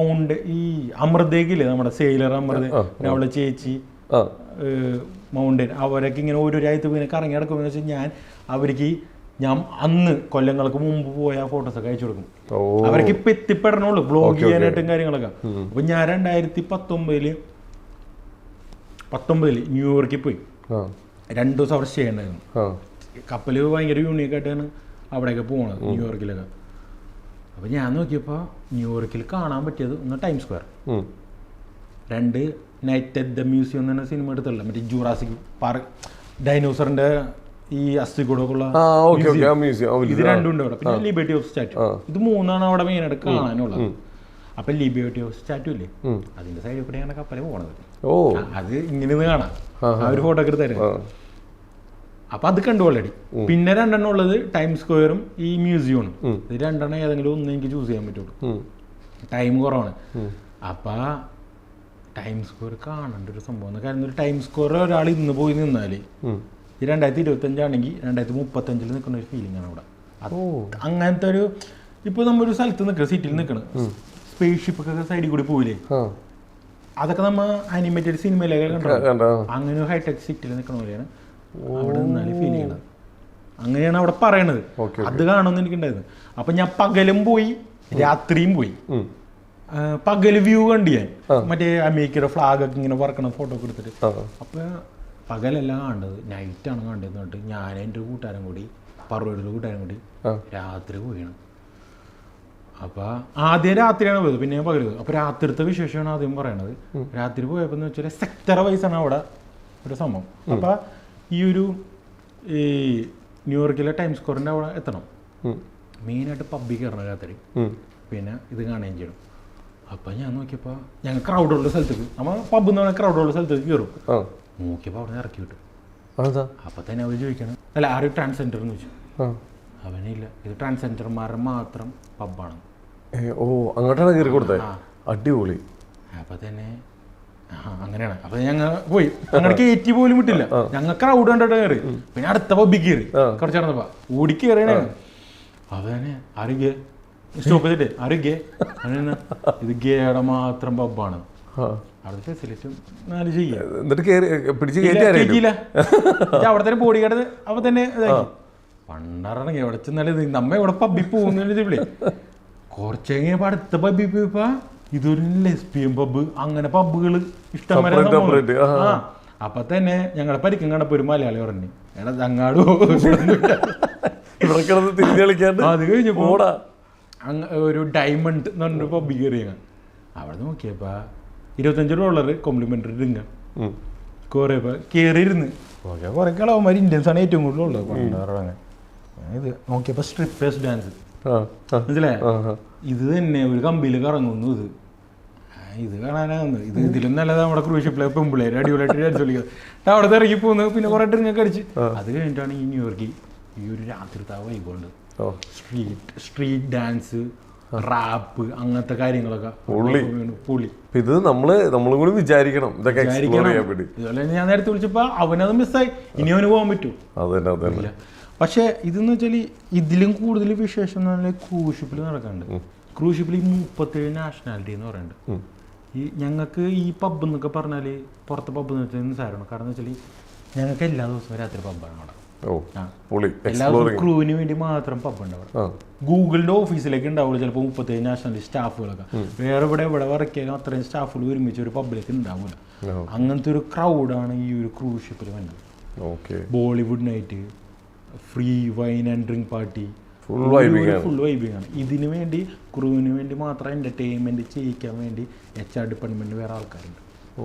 ഈ അമൃതേക്കില്ലേ, നമ്മുടെ സെയിലർ അമൃത, അവളെ ചേച്ചി മൗണ്ടൻ, അവരൊക്കെ ഇങ്ങനെ ഓരോ രാജ്യത്ത് ഇങ്ങനെ കറങ്ങി നടക്കുമെന്ന് വെച്ചാൽ ഞാൻ അന്ന് കൊല്ലങ്ങൾക്ക് മുമ്പ് പോയ ഫോട്ടോസൊക്കെ അയച്ചു കൊടുക്കും. അവർക്ക് ഇപ്പം എത്തിപ്പെടണുള്ളൂ ബ്ലോഗ് ചെയ്യാനായിട്ടും കാര്യങ്ങളൊക്കെ. അപ്പം ഞാൻ 2019 ന്യൂയോർക്കിൽ പോയി 2 ദിവസം അവിടെ സ്റ്റേ ഉണ്ടായിരുന്നു. കപ്പൽ ഭയങ്കര യൂണീക്കായിട്ടാണ് അവിടെയൊക്കെ പോകണത്, ന്യൂയോർക്കിലൊക്കെ. അപ്പം ഞാൻ നോക്കിയപ്പോൾ ന്യൂയോർക്കിൽ കാണാൻ പറ്റിയത് ഒന്ന് time square, 2 night at the museum എന്ന് പറഞ്ഞ സിനിമ എടുത്തുള്ള മറ്റേ ജൂറാസിക് പാർക്ക്, ഡൈനോസറിന്റെ ഈ അസ്ഥികൂടൊക്കെ ഉള്ള ഇത് 2 ഉണ്ട് അവിടെ. പിന്നെ ലിബർട്ടി ഓഫ് സ്റ്റാറ്റ്യൂ, ഇത് 3 അവിടെ മെയിനായിട്ട് കാണാനുള്ളത്. അപ്പൊ ലിബർട്ടി ഓഫ് സ്റ്റാറ്റ്യൂ ഇല്ലേ, അതിന്റെ സൈഡിൽ കൂടെയാണ് കപ്പല് പോണത്. അത് ഇങ്ങനെ കാണാം, ആ ഒരു ഫോട്ടോ ഒക്കെ എടുത്തായിരുന്നു. അപ്പൊ അത് കണ്ടു ഓൾറെഡി. പിന്നെ 2 ഉള്ളത് ടൈം സ്ക്വയറും ഈ മ്യൂസിയമാണ്. ഇത് 2 ഏതെങ്കിലും ഒന്ന് എനിക്ക് ചൂസ് ചെയ്യാൻ പറ്റുള്ളൂ, ടൈം കുറവാണ്. അപ്പൊ ടൈം സ്ക്വയർ കാണേണ്ട ഒരു സംഭവം. കാരണം ഒരു ടൈം സ്ക്വയർ ഒരാൾ ഇന്ന് പോയി നിന്നാൽ ഈ 2025 ആണെങ്കിൽ 2035 നിൽക്കുന്ന ഒരു ഫീലിംഗ് ആണ് അവിടെ. അങ്ങനത്തെ ഒരു ഇപ്പോൾ നമ്മളൊരു സ്ഥലത്ത് നിൽക്കണം, സിറ്റിയിൽ നിൽക്കണം, സ്പേസ് ഷിപ്പൊക്കെ സൈഡിൽ കൂടി പോയില്ലേ, അതൊക്കെ നമ്മൾ ആനിമേറ്റഡ് സിനിമയിലൊക്കെ കണ്ടോ. അങ്ങനെ ഒരു ഹൈടെക് സിറ്റിയിൽ നിൽക്കണ പോലെയാണ് അവിടെ നിന്നാൽ ഫീൽ ചെയ്യണത്. അങ്ങനെയാണ് അവിടെ പറയണത്. അത് കാണുമെന്ന് എനിക്കുണ്ടായിരുന്നു. അപ്പം ഞാൻ പകലും പോയി രാത്രിയും പോയി. പകല് വ്യൂ കണ്ടു ഞാൻ, മറ്റേ അമേരിക്കയുടെ ഫ്ലാഗൊക്കെ ഇങ്ങനെ പറക്കണ ഫോട്ടോ ഒക്കെ എടുത്തിട്ട്. അപ്പം പകലെല്ലാം കണ്ടത്, നൈറ്റാണ് കണ്ടതെന്ന് പറഞ്ഞിട്ട് ഞാൻ എൻ്റെ കൂട്ടുകാരൻ കൂടി, പറവൂരിലെ കൂട്ടുകാരൻ കൂടി രാത്രി പോയാണ്. അപ്പോൾ ആദ്യം രാത്രിയാണ് പോയത്, പിന്നെ ഞാൻ പകരുത്. അപ്പോൾ രാത്രിത്തെ വിശേഷമാണ് ആദ്യം പറയണത്. രാത്രി പോയപ്പോൾ എന്ന് വെച്ചാൽ സെക്ടർ വൈസാണ് അവിടെ ഒരു സംഭവം. അപ്പോൾ ഈ ന്യൂയോർക്കിലെ ടൈം സ്ക്വയറിൻ്റെ അവിടെ എത്തണം. മെയിനായിട്ട് പബ്ബിൽ കയറണം രാത്രി, പിന്നെ ഇത് കാണുകയും ചെയ്യണം. അപ്പം ഞാൻ നോക്കിയപ്പോൾ ഞങ്ങൾ ക്രൗഡുള്ള സ്ഥലത്തേക്ക്, നമ്മൾ പബ്ബ് എന്ന് പറഞ്ഞാൽ ക്രൗഡുള്ള സ്ഥലത്തേക്ക് കയറും. നോക്കിയപ്പോൾ അവിടെ നിന്ന് ഇറക്കി വിട്ടു. അപ്പം തന്നെ അവർ ചോദിക്കണം, അല്ല ആരും ട്രാൻസ്ജെൻഡർ എന്ന് ചോദിച്ചു. അവനില്ല, ഇത് ട്രാൻസ്ജെൻഡർമാരുടെ മാത്രം പബ്ബാണ്. ഓ, അങ്ങോട്ടാണ് കയറി കൊടുത്തത്. അടിപൊളി. അപ്പം തന്നെ അങ്ങനെയാണ്. അപ്പൊ ഞങ്ങൾ പോയി, അങ്ങനെ കയറ്റി പോലും വിട്ടില്ല. ഞങ്ങൾ ക്രൗഡ് കണ്ടിട്ട് കയറി. പിന്നെ അടുത്ത പബ്ബിൽ കയറി. കുറച്ച് നടന്നപ്പോ ഓടി കയറിയാണ്. അവനെ ആരോഗ്യ സ്റ്റോപ്പ് ചെയ്തിട്ട് ആരോഗ്യ ഇത് ഗേയുടെ മാത്രം പബ്ബാണ്. അവിടുത്തെ ഫെസിലിറ്റി കയറ്റിയില്ല. അവിടെ തന്നെ ബോഡി ഗാർഡ് അപ്പൊ തന്നെ ഇതാക്കി പണ്ടറങ്ങി. എവിടെ ചെന്നാലും നമ്മ ഇവിടെ പബ്ബിൽ പോകുന്നില്ല. കുറച്ച് കഴിഞ്ഞപ്പോ അടുത്ത പബ്ബിൽ പോയപ്പോ ഇതൊരു ലെസ്ബിയൻ പബ്ബ്, അങ്ങനെ പബ്ബുകൾ ഇഷ്ടംപോലെ. അപ്പൊ തന്നെ ഞങ്ങളെ പരിക്കും കണ്ടപ്പോ ഒരു മലയാളി പറഞ്ഞു, എടാ ചങ്ങാടോ അത് കഴിഞ്ഞപ്പോ ഒരു ഡയമണ്ട് എന്ന് പറഞ്ഞൊരു പബ്ബിൽ കയറി. ഞങ്ങൾ അവിടെ നോക്കിയപ്പോ $25 കോംപ്ലിമെന്ററി ഡ്രിങ്ക് കുറേപ്പോ കയറിയിരുന്ന് കുറെ കളവന്മാർ ഇന്ത്യൻസ് ആണ് ഏറ്റവും കൂടുതൽ ഉള്ളത്. പണ്ടറങ്ങ ഇത് നോക്കിയപ്പോ സ്ട്രിപ്പേഴ്സ് ഡാൻസ് മനസ്സിലായ. ഇത് തന്നെ ഒരു കമ്പിയിൽ കറങ്ങുന്നു. ഇത് കാണാനാണ്. ഇതിലും നല്ലത് നമ്മുടെ ക്രൂസ് ഷിപ്പിലെ പെമ്പിള്ളേര് അടിപൊളിയായിട്ട് ഡാൻസ് കളിക്കുന്നത്. അവിടെ ഇറങ്ങി പോകുന്നത്, പിന്നെ കുറെ ഡ്രിങ്കൊക്കെ അടിച്ച്. അത് കഴിഞ്ഞിട്ടാണ് ഈ ന്യൂയോർക്കിൽ ഈ ഒരു രാത്രിത്തെ വൈബുണ്ട്. സ്ട്രീറ്റ് ഡാൻസ്, റാപ്പ്, അങ്ങനത്തെ കാര്യങ്ങളൊക്കെ പൊളി. ഇത് നമ്മളും കൂടി വിചാരിക്കണം ഇതൊക്കെ. ഇതുപോലെ ഞാൻ നേരത്തെ വിളിച്ചപ്പോ അവനത് മിസ്സായി. ഇനി അവന് പോകാൻ പറ്റുമോ? പക്ഷെ ഇതെന്ന് വെച്ചാൽ ഇതിലും കൂടുതൽ വിശേഷം എന്ന് പറഞ്ഞാൽ ക്രൂസ് ഷിപ്പിൽ നടക്കാറുണ്ട്. ക്രൂസ് ഷിപ്പിൽ 37 നാഷണാലിറ്റി എന്ന് പറയുന്നുണ്ട്. ഈ ഞങ്ങൾക്ക് ഈ പബ്ബ് എന്നൊക്കെ പറഞ്ഞാൽ പുറത്തെ പബ്ബ് എന്ന് വെച്ചാൽ നിസ്സാരമാണ്. കാരണം എന്ന് വെച്ചാൽ ഞങ്ങൾക്ക് എല്ലാ ദിവസവും രാത്രി പബ്ബാണ് അവിടെ. എല്ലാ ദിവസവും ക്രൂവിന് വേണ്ടി മാത്രം പബ്ബുണ്ട് അവിടെ. ഗൂഗിളിന്റെ ഓഫീസിലേക്ക് ഉണ്ടാവുള്ളൂ ചിലപ്പോൾ 37 നാഷണാലിറ്റി സ്റ്റാഫുകളൊക്കെ. വേറെ ഇവിടെ വർക്ക് ചെയ്യാൻ അത്രയും സ്റ്റാഫുകൾ ഒരുമിച്ച് ഒരു പബ്ബിലേക്ക് ഉണ്ടാവില്ല. അങ്ങനത്തെ ഒരു ക്രൗഡാണ് ഈ ഒരു ക്രൂസ് ഷിപ്പിൽ വന്നത്. Bollywood night, free wine and drink party, full vibing ആണ്. ഇതിനു വേണ്ടി ക്രൂവിന് വേണ്ടി മാത്രം എന്റർടൈൻമെന്റ് ചെയ്യിക്കാൻ വേണ്ടി HR ഡിപ്പാർട്ട്മെന്റ് വേറെ ആൾക്കാരുണ്ട്. ഓ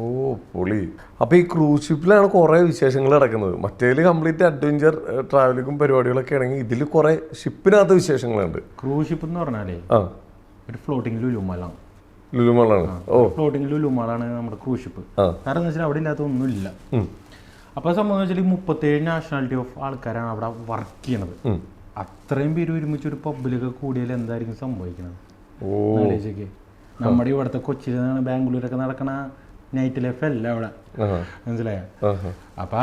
പൊളി. അപ്പൊ ഈ ക്രൂസ് ഷിപ്പിലാണ് കുറെ വിശേഷങ്ങൾ നടക്കുന്നത്. മറ്റേതിൽ കംപ്ലീറ്റ് അഡ്വഞ്ചർ ട്രാവലിങ്ങും പരിപാടികളൊക്കെ ആണെങ്കിൽ ഇതിൽ കുറെ ഷിപ്പിനകത്ത് വിശേഷങ്ങളുണ്ട്. ക്രൂസ് ഷിപ്പ് എന്ന് പറഞ്ഞാലേ ഒരു ഫ്ലോട്ടിംഗ് ലുലുമാളാണ്. ഫ്ലോട്ടിംഗ് ലുലുമാളാണ് നമ്മുടെ ക്രൂസ് ഷിപ്പ്. കാരണം എന്ന് വെച്ചാൽ അവിടെ ഇല്ലാത്ത ഒന്നുമില്ല. അപ്പോൾ സംഭവം വെച്ചാൽ 37 നാഷണാലിറ്റി ഓഫ് ആൾക്കാരാണ് അവിടെ വർക്ക് ചെയ്യണത്. അത്രയും പേര് ഒരുമിച്ച് ഒരു പബ്ബിലൊക്കെ കൂടിയാൽ എന്തായിരിക്കും സംഭവിക്കുന്നത്? നമ്മുടെ ഇവിടുത്തെ കൊച്ചിയിലാണ് ബാംഗ്ലൂരൊക്കെ നടക്കണ നൈറ്റ് ലൈഫ് അല്ല അവിടെ, മനസ്സിലായ? അപ്പൊ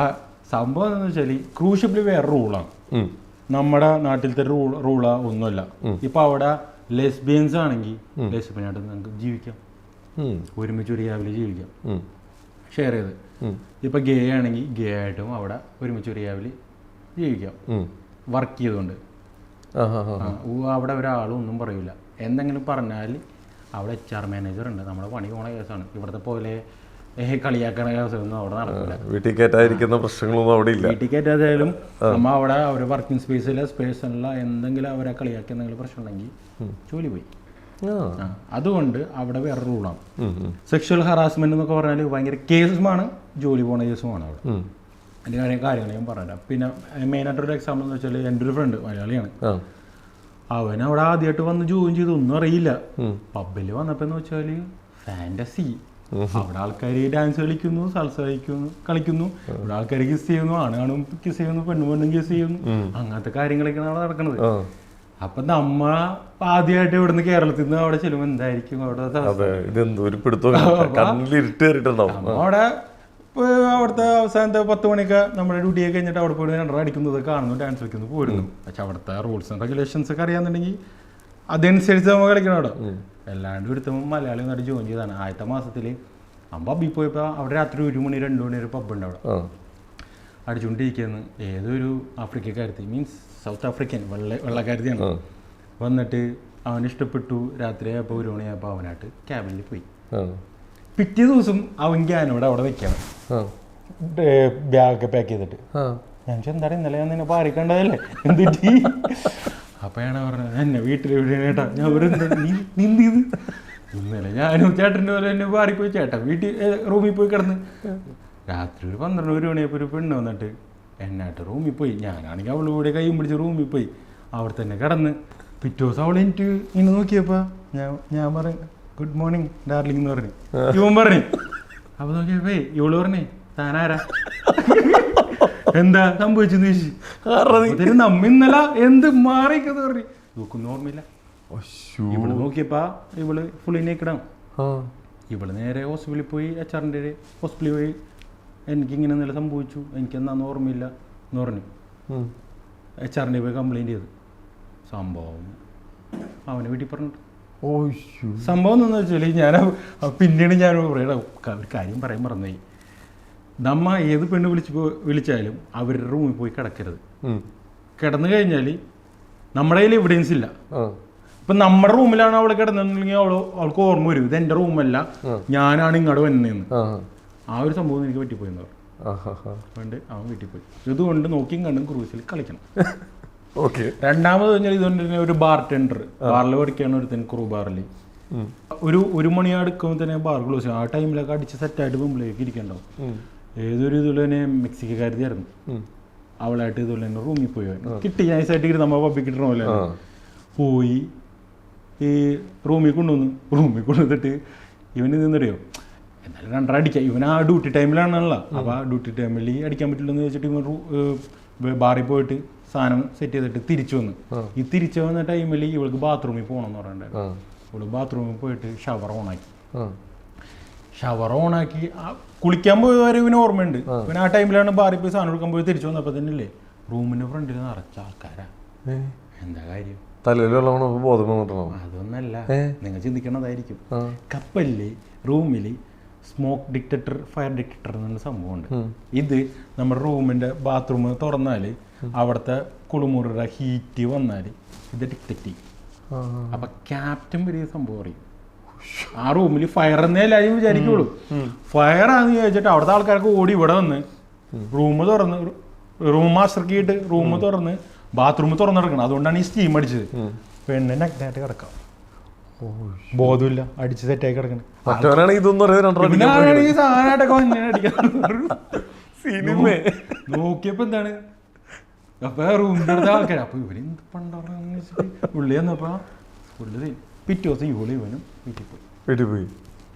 സംഭവം എന്താണെന്ന് വെച്ചാൽ ക്രൂസ് ഷിപ്പിൽ വേറെ റൂളാണ്. നമ്മുടെ നാട്ടിലത്തെ റൂളാ ഒന്നുമല്ല. ഇപ്പൊ അവിടെ ലെസ്ബിയൻസ് ആണെങ്കിൽ ലെസ്ബിയനായിട്ട് നമുക്ക് ജീവിക്കാം, ഒരുമിച്ച് ഒരു ക്യാബിൽ ജീവിക്കാം ഷെയർ ചെയ്ത്. ഇപ്പൊ ഗേ ആണെങ്കിൽ ഗേ ആയിട്ടും അവിടെ ഒരുമിച്ച് ഒരു ക്യാബിൽ ജീവിക്കാം വർക്ക് ചെയ്തുകൊണ്ട്. അവിടെ ഒരാളും ഒന്നും പറയില്ല. എന്തെങ്കിലും പറഞ്ഞാൽ അവിടെ HR മാനേജർ ഉണ്ട്. നമ്മുടെ പണി പോണ കേസാണ്. ഇവിടുത്തെ പോലെ കളിയാക്കണ കേസൊന്നും അവിടെ നടക്കില്ല. വീട്ടിൽ കയറ്റാതിരിക്കുന്ന പ്രശ്നങ്ങളൊന്നും അവിടെ ഇല്ല. വീട്ടിൽ കയറ്റാതായാലും നമ്മ അവിടെ അവരുടെ വർക്കിംഗ് സ്പേസിലുള്ള എന്തെങ്കിലും അവരെ കളിയാക്കി എന്തെങ്കിലും പ്രശ്നം ഉണ്ടെങ്കിൽ ജോലി പോയി. അതുകൊണ്ട് അവിടെ വേറെ റൂളാണ്. സെക്ഷൽ ഹറാസ്മെന്റ് എന്നൊക്കെ പറഞ്ഞാൽ ഭയങ്കര കേസുമാണ്, ജോലി പോണ കേസുമാണ് അവിടെ. അതിൻ്റെ കാര്യങ്ങൾ ഞാൻ പറഞ്ഞുതരാം. പിന്നെ മെയിനായിട്ടൊരു എക്സാമ്പിൾ എന്ന് വെച്ചാൽ എൻ്റെ ഒരു ഫ്രണ്ട് മലയാളിയാണ്. അവൻ അവിടെ ആദ്യമായിട്ട് വന്ന് ജോയിൻ ചെയ്ത് ഒന്നും അറിയില്ല. പബ്ബിൽ വന്നപ്പോൾ എന്ന് വെച്ചാൽ ഫാൻറ്റസി. അവിടെ ആൾക്കാർ ഡാൻസ് കളിക്കുന്നു, സൽസ കളിക്കുന്നു, ഇവിടെ ആൾക്കാർ കിസ് ചെയ്യുന്നു, ആണും കിസ് ചെയ്യുന്നു, പെണ്ണും കിസ് ചെയ്യുന്നു, അങ്ങനത്തെ കാര്യങ്ങളൊക്കെയാണ് അവിടെ നടക്കുന്നത്. അപ്പൊ നമ്മ ആദ്യമായിട്ട് ഇവിടുന്ന് കേരളത്തിൽ നിന്ന് അവിടെ ചെല്ലുമ്പോ എന്തായിരിക്കും അവിടെ അതെ ഇതെന്തോ ഒരു പിടുത്തം കണ്ണിൽ ഇരുട്ട് കയറിയിട്ടുണ്ടാവും. അവിടെ അവിടുത്തെ അവസാനത്തെ 10 മണിയൊക്കെ നമ്മുടെ ഡ്യൂട്ടിയൊക്കെ കഴിഞ്ഞിട്ട് അവിടെ പോയി 2 അടിക്കുന്നത് കാണുന്നു, ഡാൻസ് കളിക്കുന്നു, പോരുന്നു. പക്ഷെ അവിടുത്തെ റൂൾസ് ആൻഡ് റെഗുലേഷൻസ് ഒക്കെ അറിയാന്നുണ്ടെങ്കിൽ അതനുസരിച്ച് നമ്മൾ കളിക്കണം അവിടെ. അല്ലാണ്ട് എടുത്തുമ്പോൾ മലയാളി നടി ജോയിൻ ചെയ്താണ്. ആദ്യത്തെ മാസത്തിൽ പബ്ബിൽ പോയപ്പോൾ അവിടെ രാത്രി 1 മണി 2 മണി ഒരു പബ്ബ് ഉണ്ട് അവിടെ. അടിച്ചുകൊണ്ടിരിക്കുന്നു. ഏതൊരു ആഫ്രിക്കക്കാരത്തി, മീൻസ് സൗത്ത് ആഫ്രിക്കൻ വെള്ളക്കാരത്തിയാണ്. വന്നിട്ട് അവന് ഇഷ്ടപ്പെട്ടു. രാത്രി ആയപ്പോൾ 1 മണിയായപ്പോൾ അവനായിട്ട് ക്യാബിനിൽ പോയി. പിറ്റേ ദിവസം അവൻ ഞാനോട് അവിടെ നിൽക്കണം, ബാഗൊക്കെ പാക്ക് ചെയ്തിട്ട്. ഞാൻ എന്താടാ ഇന്നലെ ഞാൻ നിന്നെ പാറി കണ്ടതല്ലേ, എന്തിട്ട്? അപ്പോഴാണ് പറഞ്ഞത് എന്നെ വീട്ടിൽ എവിടെയാണ് ഞാൻ ഒരു നീന്തിയത്. ഇന്നലെ ഞാനും ചേട്ടൻ്റെ പോലെ എന്നെ പാറിപ്പോയി. ചേട്ടൻ വീട്ടിൽ റൂമിൽ പോയി കിടന്ന്. രാത്രി ഒരു 12 മണിയപ്പോൾ ഒരു പെണ്ണ് വന്നിട്ട് എന്നായിട്ട് റൂമിൽ പോയി. ഞാനാണെങ്കിൽ അവളുടെ കൂടെ കൈയും പിടിച്ച് റൂമിൽ പോയി. അവിടെ തന്നെ കിടന്ന്. പിറ്റേ ദിവസം അവൾ എനിക്ക് ഇങ്ങനെ നോക്കിയപ്പോൾ ഞാൻ പറഞ്ഞു ഗുഡ് മോർണിംഗ് ഡാർലിംഗ് എന്ന് പറഞ്ഞു. ഇവൻ പറഞ്ഞു. അപ്പോൾ നോക്കിയപ്പോ ഇവള് പറഞ്ഞേ താനാരാ, എന്താ സംഭവിച്ചെന്ന് ചോദിച്ചു. നമ്മ ഇന്നലെ എന്ത് മാറിക്കെന്ന് പറഞ്ഞു. നോക്കുന്നു ഓർമ്മയില്ല. ഇവള് നോക്കിയപ്പോ ഇവള് ഫുള്ളി നേക്കിടാം. ഇവള് നേരെ ഹോസ്പിറ്റലിൽ പോയി, HR-ന്റെ ഹോസ്പിറ്റലിൽ പോയി. എനിക്കിങ്ങനെ ഇന്നലെ സംഭവിച്ചു, എനിക്കെന്താന്ന് ഓർമ്മയില്ല എന്ന് പറഞ്ഞു. HR-ന്റെ പോയി കംപ്ലൈൻറ്റ് ചെയ്തു. സംഭവം അവനെ വീട്ടിൽ പറഞ്ഞിട്ട് സംഭവം എന്താണെന്ന് വെച്ചാൽ ഞാൻ പിന്നീട് ഞാൻ പറയണം ഒരു കാര്യം പറയാൻ മറന്നുപോയി. നമ്മ ഏത് പെണ്ണ് വിളിച്ചാലും അവരുടെ റൂമിൽ പോയി കിടക്കരുത്. കിടന്നു കഴിഞ്ഞാൽ നമ്മുടെ കയ്യിൽ എവിഡൻസ് ഇല്ല. ഇപ്പം നമ്മുടെ റൂമിലാണ് അവൾ കിടന്നിട്ടുണ്ടെങ്കിൽ അവൾക്ക് ഓർമ്മ വരും ഇത് എൻ്റെ റൂമല്ല, ഞാനാണ് ഇങ്ങോട്ട് വന്നതെന്ന്. ആ ഒരു സംഭവം എനിക്ക് പറ്റിപ്പോയെന്ന് പറഞ്ഞു. അതുകൊണ്ട് അവൻ വീട്ടിൽ പോയി. ഇതുകൊണ്ട് നോക്കിയും കണ്ടും ക്രൂസിൽ കളിക്കണം. രണ്ടാമത് കഴിഞ്ഞാൽ ഇതുകൊണ്ട് തന്നെ ഒരു ബാർ ടെൻഡർ ബാറിൽ പഠിക്കുകയാണ് ഒരുത്തൻ ക്രൂ ബാറിൽ. ഒരു 1 മണി അടുക്കുമ്പോൾ തന്നെ ബാർ ക്ലോസ് ചെയ്യും. ആ ടൈമിലൊക്കെ അടിച്ച് സെറ്റായിട്ട് മുമ്പിലേക്ക് ഇരിക്കണ്ടാവും. ഏതൊരു ഇതുപോലെ തന്നെ മെക്സിക്കാരത്തിയായിരുന്നു. അവളായിട്ട് ഇതുപോലെ തന്നെ റൂമിൽ പോയി കിട്ടി. നൈസായിട്ട് ഇരുന്ന് നമ്മൾ പബ്ബിൽ കിട്ടണമല്ലോ. പോയി ഈ റൂമിൽ കൊണ്ടുവന്നിട്ട് ഇവന് ഇതെന്നറിയോ എന്നാലും 2 അടിക്കാം. ഇവൻ ആ ഡ്യൂട്ടി ടൈമിലാണല്ലോ. അപ്പോൾ ആ ഡ്യൂട്ടി ടൈമിൽ അടിക്കാൻ പറ്റില്ലെന്ന് വെച്ചിട്ട് ഇവൻ ബാറിൽ പോയിട്ട് സാധനം സെറ്റ് ചെയ്തിട്ട് തിരിച്ചു വന്നു. ഈ തിരിച്ചു വന്ന ടൈമിൽ ഇവൾക്ക് ബാത്റൂമിൽ പോകണമെന്ന് പറഞ്ഞിട്ടുണ്ടായിരുന്നു. ഇവള് ബാത്റൂമിൽ പോയിട്ട് ഷവർ ഓണാക്കി കുളിക്കാൻ പോയവരെ ഇവന് ഓർമ്മയുണ്ട്. പിന്നെ ആ ടൈമിലാണ് ബാറിൽ പോയി സാധനം എടുക്കാൻ പോയി തിരിച്ചു വന്നപ്പോൾ തന്നെ ഇല്ലേ റൂമിന്റെ ഫ്രണ്ടിൽ നിറച്ച ആൾക്കാരാ. എന്താ കാര്യം? അതൊന്നല്ല, നിങ്ങൾ ചിന്തിക്കണതായിരിക്കും. കപ്പലില് റൂമില് സ്മോക്ക് ഡിറ്റക്ടർ, ഫയർ ഡിറ്റക്ടർ എന്നൊരു സംഭവമുണ്ട്. ഇത് നമ്മുടെ റൂമിന്റെ ബാത്റൂം തുറന്നാല് അവിടുത്തെ കുളിമുറിയുടെ ഹീറ്റ് വന്നാൽ ഇത് ഡിറ്റക്ട് ചെയ്യും. അപ്പൊ ക്യാപ്റ്റൻ വലിയ സംഭവം അറിയും. ആ റൂമിൽ ഫയർ എന്നേ എല്ലാവരും വിചാരിക്കുള്ളൂ. ഫയർ ആണെന്ന് ചോദിച്ചിട്ട് അവിടുത്തെ ആൾക്കാർക്ക് ഓടി ഇവിടെ വന്ന് റൂം മാസ്റ്റർക്കിയിട്ട് റൂം തുറന്ന് ബാത്റൂം തുറന്നെടുക്കണം. അതുകൊണ്ടാണ് ഈ സ്റ്റീം അടിച്ചത്. പെണ്ണിനെ നഗ്നായിട്ട് കിടക്കാം, ബോധമില്ല, അടിച്ച് സെറ്റായി കിടക്കണം. നോക്കിയപ്പോ എന്താണ് അപ്പൊ റൂമിന്റെ അടുത്ത ആൾക്കാർ. അപ്പൊ ഇവരെന്ത് പണ്ടാറെന്ന് വെച്ചിട്ട് ഉള്ളി വന്നപ്പോ പുള്ളി പിറ്റേ ദിവസം ഇവനും വീട്ടിൽ പോയി.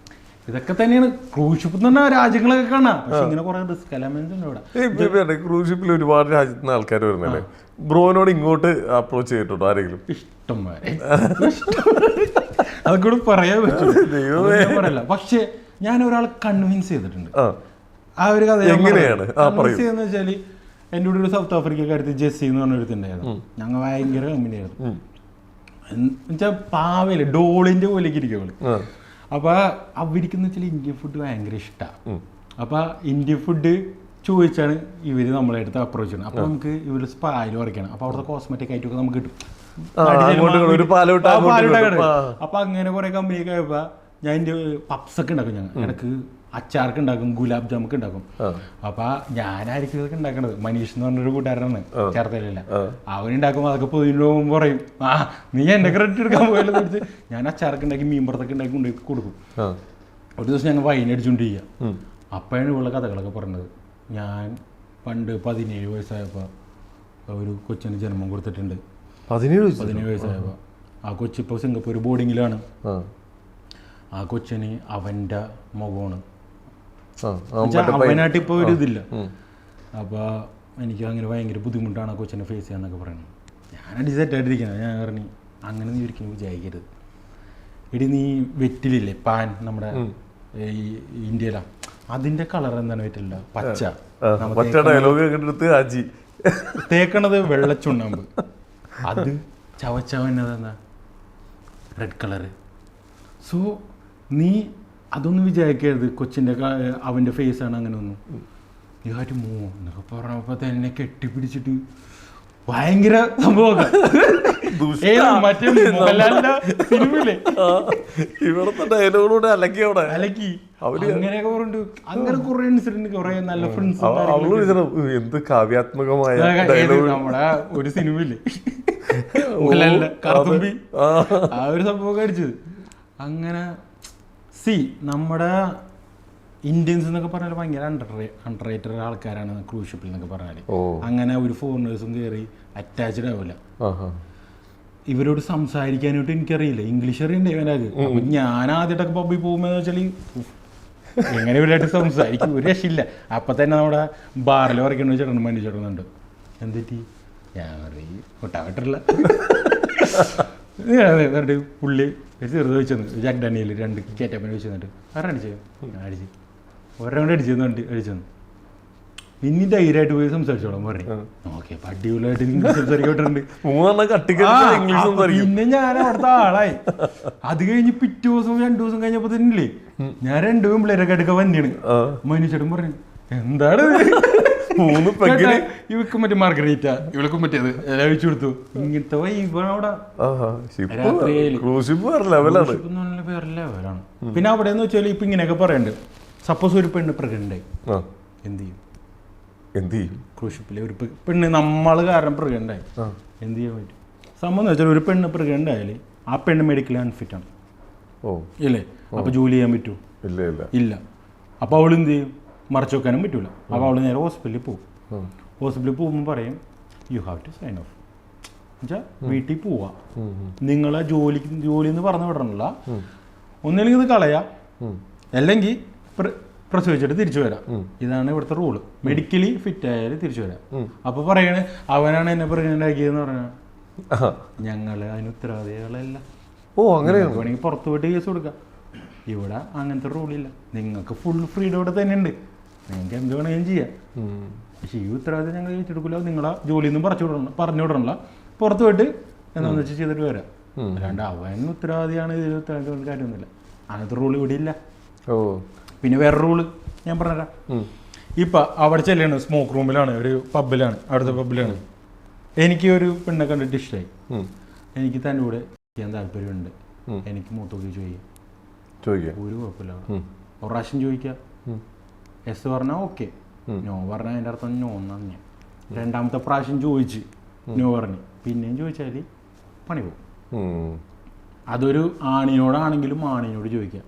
ഇതൊക്കെ തന്നെയാണ് ക്രൂസ് ഷിപ്പ് എന്ന് പറഞ്ഞാൽ രാജ്യങ്ങളൊക്കെ കാണാം. പക്ഷെ ഇങ്ങനെ കുറെ റിസ്ക് എലമെന്റ്സ് ഉണ്ട് ഇവിടെ. ക്രൂസ് ഷിപ്പിൽ ഒരുപാട് രാജ്യത്ത് നിന്ന് ആൾക്കാർ വരുന്നല്ലേ. ബ്രോനോട് ഇങ്ങോട്ട് അപ്രോച്ച് ചെയ്തിട്ടുണ്ടോ ആരെങ്കിലും? ഇഷ്ടംമാരെ അതൊക്കെ പറയാൻ പറ്റില്ല. പക്ഷെ ഞാൻ ഒരാളെ കൺവിൻസ് ചെയ്തിട്ടുണ്ട്. ആ ഒരു കഥ എങ്ങനെയാണ് കൺവിൻസ് ചെയ്യുന്ന വെച്ചാല് എൻ്റെ കൂടെ ഒരു സൗത്ത് ആഫ്രിക്കക്കാരത്ത് ജെസ്സി എന്ന് പറഞ്ഞ ഒരുത്തുണ്ടായിരുന്നു. ഞങ്ങൾ ഭയങ്കര കമ്പനിയായിരുന്നു. എന്നുവെച്ചാൽ പാവയില് ഡോളിന്റെ പോലേക്ക് ഇരിക്കും. അപ്പൊ അവർക്കെന്ന് വെച്ചാൽ ഇന്ത്യൻ ഫുഡ് ഭയങ്കര ഇഷ്ടമാണ്. അപ്പൊ ഇന്ത്യൻ ഫുഡ് ചോദിച്ചാണ് ഇവര് നമ്മളെ അടുത്ത് അപ്രോച്ച് ചെയ്യണം. അപ്പൊ നമുക്ക് ഇവര് സ്പായിൽ വരയ്ക്കണം. അപ്പൊ അവിടുത്തെ കോസ്മെറ്റിക് ആയിട്ടൊക്കെ നമുക്ക് കിട്ടും. അപ്പൊ അങ്ങനെ കുറെ കമ്പനിയൊക്കെ ആയപ്പോ ഞാൻ എൻ്റെ പപ്സ് ഒക്കെ ഉണ്ടാക്കും. ഞങ്ങൾ ഇടക്ക് അച്ചാർക്ക് ഉണ്ടാക്കും, ഗുലാബ് ജാമൊക്കെ ഉണ്ടാക്കും. അപ്പൊ ഞാനായിരിക്കും ഇതൊക്കെ ഉണ്ടാക്കണത്. മനീഷ് എന്ന് പറഞ്ഞൊരു കൂട്ടുകാരനാണ് ചേർത്തലല്ല. അവനുണ്ടാക്കുമ്പോൾ അതൊക്കെ പൊതിഞ്ഞു പറയും നീ എന്റെ ക്രെഡിറ്റ് എടുക്കാൻ പോയല്ലോ വെച്ച് ഞാൻ അച്ചാർക്ക് ഉണ്ടാക്കി മീൻപുറത്തൊക്കെ ഉണ്ടാക്കി കൊണ്ടുപോയി കൊടുക്കും. ഒരു ദിവസം ഞങ്ങൾ വൈൻ അടിച്ചുകൊണ്ടിരിക്കുക. അപ്പോഴാണ് ഇവളുടെ കഥകളൊക്കെ പറഞ്ഞത്. ഞാൻ പണ്ട് 17 വയസ്സായപ്പോൾ ഒരു കൊച്ചിന് ജന്മം കൊടുത്തിട്ടുണ്ട്. 17 വയസ്സായപ്പോൾ ആ കൊച്ചിപ്പോൾ സിംഗപ്പൂർ ബോർഡിങ്ങിലാണ്. ആ കൊച്ചിന് അവൻ്റെ മുഖമാണ്, അവനായിട്ട് ഇപ്പോൾ ഒരു ഇതില്ല. അപ്പോൾ എനിക്ക് അങ്ങനെ ഭയങ്കര ബുദ്ധിമുട്ടാണ് ആ കൊച്ചിനെ ഫേസ് ചെയ്യാന്നൊക്കെ പറയുന്നത്. ഞാനടി സെറ്റായിട്ടിരിക്കുന്നത്. ഞാൻ പറഞ്ഞു അങ്ങനെ നീ ഒരിക്കലും വിചാരിക്കരുത്. എടി നീ വെറ്റിലില്ലേ പാൻ നമ്മുടെ ഈ ഇന്ത്യയിലാണ്, അതിന്റെ കളർ എന്താണ് വെറ്റില്ല? പച്ച. തേക്കണത് വെള്ളച്ചുണ്ണാമ്പ്, അത് ചവച്ചവന്നതെന്താ റെഡ് കളറ്. സോ നീ അതൊന്നും വിചാരിക്കരുത് കൊച്ചിൻ്റെ അവൻ്റെ ഫേസാണ് അങ്ങനെ ഒന്നും. നീ കാറ്റ് എന്നൊക്കെ പറഞ്ഞപ്പോൾ തന്നെ കെട്ടിപ്പിടിച്ചിട്ട് ഭയങ്കര സംഭവം. മറ്റേ മോഹൻലാലിന്റെ സിനിമയില്ലേ ഇവിടത്തെ ഡയലോഗിലൂടെ അലക്കി അങ്ങനെയൊക്കെ പറഞ്ഞിട്ട് അങ്ങനെ കുറെ ഇൻസിഡന്റ്, കുറെ നല്ല ഫ്രണ്ട്സ്. എന്ത് കാവ്യാത്മകമായ നമ്മുടെ ഒരു സിനിമയില്ലേ മോഹൻലാലിന്റെ കറുത്തുമ്പി, ആ ഒരു സംഭവം അടിച്ചത്. അങ്ങനെ നമ്മുടെ ഇന്ത്യൻസ് എന്നൊക്കെ പറഞ്ഞാൽ ഭയങ്കര അണ്ടർ റേറ്റഡ് ആൾക്കാരാണ് ക്രൂസ് ഷിപ്പിൽ എന്നൊക്കെ പറഞ്ഞാൽ. അങ്ങനെ ഒരു ഫോറിനേഴ്സും കയറി അറ്റാച്ച്ഡ് ആവില്ല. ഇവരോട് സംസാരിക്കാനായിട്ട് എനിക്കറിയില്ല, ഇംഗ്ലീഷ് അറിയണ്ടേ ഇവനാക്ക്. അപ്പൊ ഞാൻ ആദ്യമായിട്ടൊക്കെ പബ്ബിൽ പോകുമ്പോൾ വെച്ചാൽ എങ്ങനെ ഇവരായിട്ട് സംസാരിക്കും, ഒരു രക്ഷയില്ല. അപ്പൊ തന്നെ നമ്മുടെ ബാറിൽ വരയ്ക്കണ ചേട്ടൻ മഞ്ഞ ചേട്ടനുണ്ട്. എന്തിട്ട് ഞാൻ ഒട്ടാവിട്ടില്ല. എന്നിട്ട് പുള്ളി ചെറുത് വെച്ചു ജാക്ക് ഡാനിയൽ 2 കേറ്റപ്പനെ വെച്ച് തന്നിട്ട് അടിച്ചു. അടിച്ച് ഒരെണ്ണം അടിച്ചു. ഇനി ധൈര്യമായിട്ട് പോയി സംസാരിച്ചോളാം പറഞ്ഞു. ഓക്കെ അടിപൊളിയായിട്ട് സംസാരിക്കോട്ടുണ്ട്. പിന്നെ ഞാൻ അവിടുത്തെ ആളായി. അത് കഴിഞ്ഞ് പിറ്റേ ദിവസം 2 ദിവസം കഴിഞ്ഞപ്പോ തന്നെയല്ലേ ഞാൻ 2 പിള്ളേരൊക്കെ അടുക്ക വന്നിയാണ്. മനുഷ്യടും പറഞ്ഞു എന്താണ് ഇവക്ക് മറ്റേ മാർഗരീറ്റ, ഇവൾക്കും മറ്റേത് എല്ലാം വെച്ചു കൊടുത്തു. ഇങ്ങനത്തെ വൈബാണ് വേറെ ലെവലാണ്. പിന്നെ അവിടെ എന്ന് വെച്ചാൽ ഇപ്പൊ ഇങ്ങനെയൊക്കെ പറയണ്ട്. സപ്പോസ് ഒരു പെണ്ണ് പ്രഗ്നന്റ് ആയി എന്ത് ചെയ്യും? ക്രൂസ് ഷിപ്പിലെ ഒരു പെണ്ണ് നമ്മൾ കാരണം പ്രഗ്നന്റ് ആയി എന്ത് ചെയ്യാൻ പറ്റും? സംഭവം എന്ന് വെച്ചാൽ ഒരു പെണ്ണ് പ്രഗ്നന്റ് ആയാല് ആ പെണ്ണ് മെഡിക്കലി അൺഫിറ്റ് ആണ് ഇല്ലേ? അപ്പൊ ജോലി ചെയ്യാൻ പറ്റൂ? ഇല്ല. അപ്പൊ അവൾ എന്ത് ചെയ്യും? മറച്ചു വെക്കാനും പറ്റൂല. അപ്പോൾ അവൾ നേരെ ഹോസ്പിറ്റലിൽ പോകും. ഹോസ്പിറ്റലിൽ പോകുമ്പോൾ പറയും you have to sign off. എന്നുവെച്ചാൽ വീട്ടിൽ പോവാ, നിങ്ങളെ ജോലിന്ന് പറഞ്ഞു വിടണമല്ല, ഒന്നില്ലെങ്കിൽ ഇത് കളയാം, അല്ലെങ്കിൽ പ്രസവിച്ചിട്ട് തിരിച്ചു വരാം. ഇതാണ് ഇവിടുത്തെ റൂള്. മെഡിക്കലി ഫിറ്റ് ആയാൽ തിരിച്ചു വരാം. അപ്പൊ പറയണേ അവനാണ് എന്നെ പ്രഗ്നന്റ് ആക്കിയതെന്ന് പറഞ്ഞാൽ ഞങ്ങള് അതിന് ഉത്തരവാദികളല്ല. അങ്ങനെ വേണമെങ്കിൽ പുറത്തു പോയിട്ട് കേസ് കൊടുക്കാം. ഇവിടെ അങ്ങനത്തെ റൂളില്ല. നിങ്ങൾക്ക് ഫുൾ ഫ്രീഡം ഇവിടെ തന്നെ ഉണ്ട്, നിങ്ങൾക്ക് എന്ത് വേണമെങ്കിലും ചെയ്യാം. പക്ഷെ ഈ ഉത്തരവാദിത്തം ഞങ്ങൾ ഏറ്റെടുക്കില്ല. നിങ്ങളെ ജോലിയൊന്നും പറഞ്ഞു വിടണല്ല, പുറത്തു പോയിട്ട് എന്താണെന്ന് വെച്ചാൽ ചെയ്തിട്ട് വരാം. അല്ലാണ്ട് അവൻ ഉത്തരവാദിയാണ് ഇതിൽ ഉത്തരവാദിത്തം കാര്യമൊന്നുമില്ല. അങ്ങനത്തെ റൂൾ ഇവിടെ ഇല്ല. പിന്നെ വേറെ റൂള് ഞാൻ പറഞ്ഞുതരാം. ഇപ്പം അവിടെ ചെല്ലാണ് സ്മോക്ക് റൂമിലാണ്, ഒരു പബ്ബിലാണ്, അവിടുത്തെ പബ്ബിലാണ്. എനിക്ക് ഒരു പെണ്ണെ കണ്ടിട്ട് ഇഷ്ടമായി. എനിക്ക് തന്നെ കൂടെ ചെയ്യാൻ താല്പര്യമുണ്ട്. എനിക്ക് മൂത്തോക്കി ചോദിക്കാം, ഒരു കുഴപ്പമില്ല. ഒരു പ്രാവശ്യം ചോദിക്കാം, എസ് പറഞ്ഞാൽ ഓക്കെ, നോ പറഞ്ഞാൽ അതിൻ്റെ അർത്ഥം നോ എന്നാണ്. ഞാൻ 2ാമത്തെ പ്രാവശ്യം ചോദിച്ച് നോ പറഞ്ഞു, പിന്നെയും ചോദിച്ചാൽ പണി പോകും. അതൊരു ആണിനോടാണെങ്കിലും ആണിനോട് ചോദിക്കാം,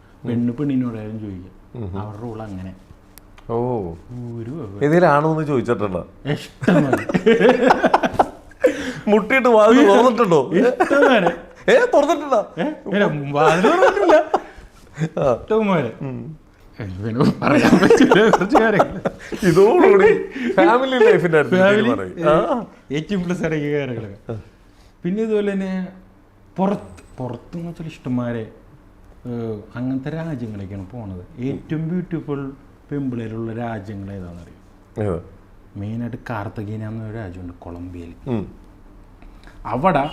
പെണ്ണിനോടായാലും ചോദിക്കാം. അവരുടെ റൂൾ അങ്ങനെ. ഇതിലാണോന്ന് ചോദിച്ചിട്ടുണ്ടോ? ഇഷ്ടംപോലെ മുട്ടിയിട്ട് വാതിൽ തുറന്നിട്ടുണ്ടോ? ഇഷ്ടംപോലെ തുറന്നിട്ടുണ്ടോ? തുറന്നിട്ടില്ല. ഇഷ്ടംപോലെ പറയാൻ പറ്റില്ല കുറച്ച് കാര്യങ്ങൾ. ഇതോടുകൂടി ഫാമിലി ലൈഫിന്റെ 18+ ഇറങ്ങിയ കാര്യങ്ങളൊക്കെ. പിന്നെ ഇതുപോലെ തന്നെ പുറത്തെന്ന് വെച്ചാൽ ഇഷ്ടംമാരെ അങ്ങനത്തെ രാജ്യങ്ങളൊക്കെയാണ് പോണത്. ഏറ്റവും ബ്യൂട്ടിഫുൾ പെമ്പിളേലുള്ള രാജ്യങ്ങൾ ഏതാണെന്നറിയും? മെയിനായിട്ട് കാർത്തഗീന എന്നൊരു രാജ്യമുണ്ട് കൊളംബിയയിൽ. അവിടെ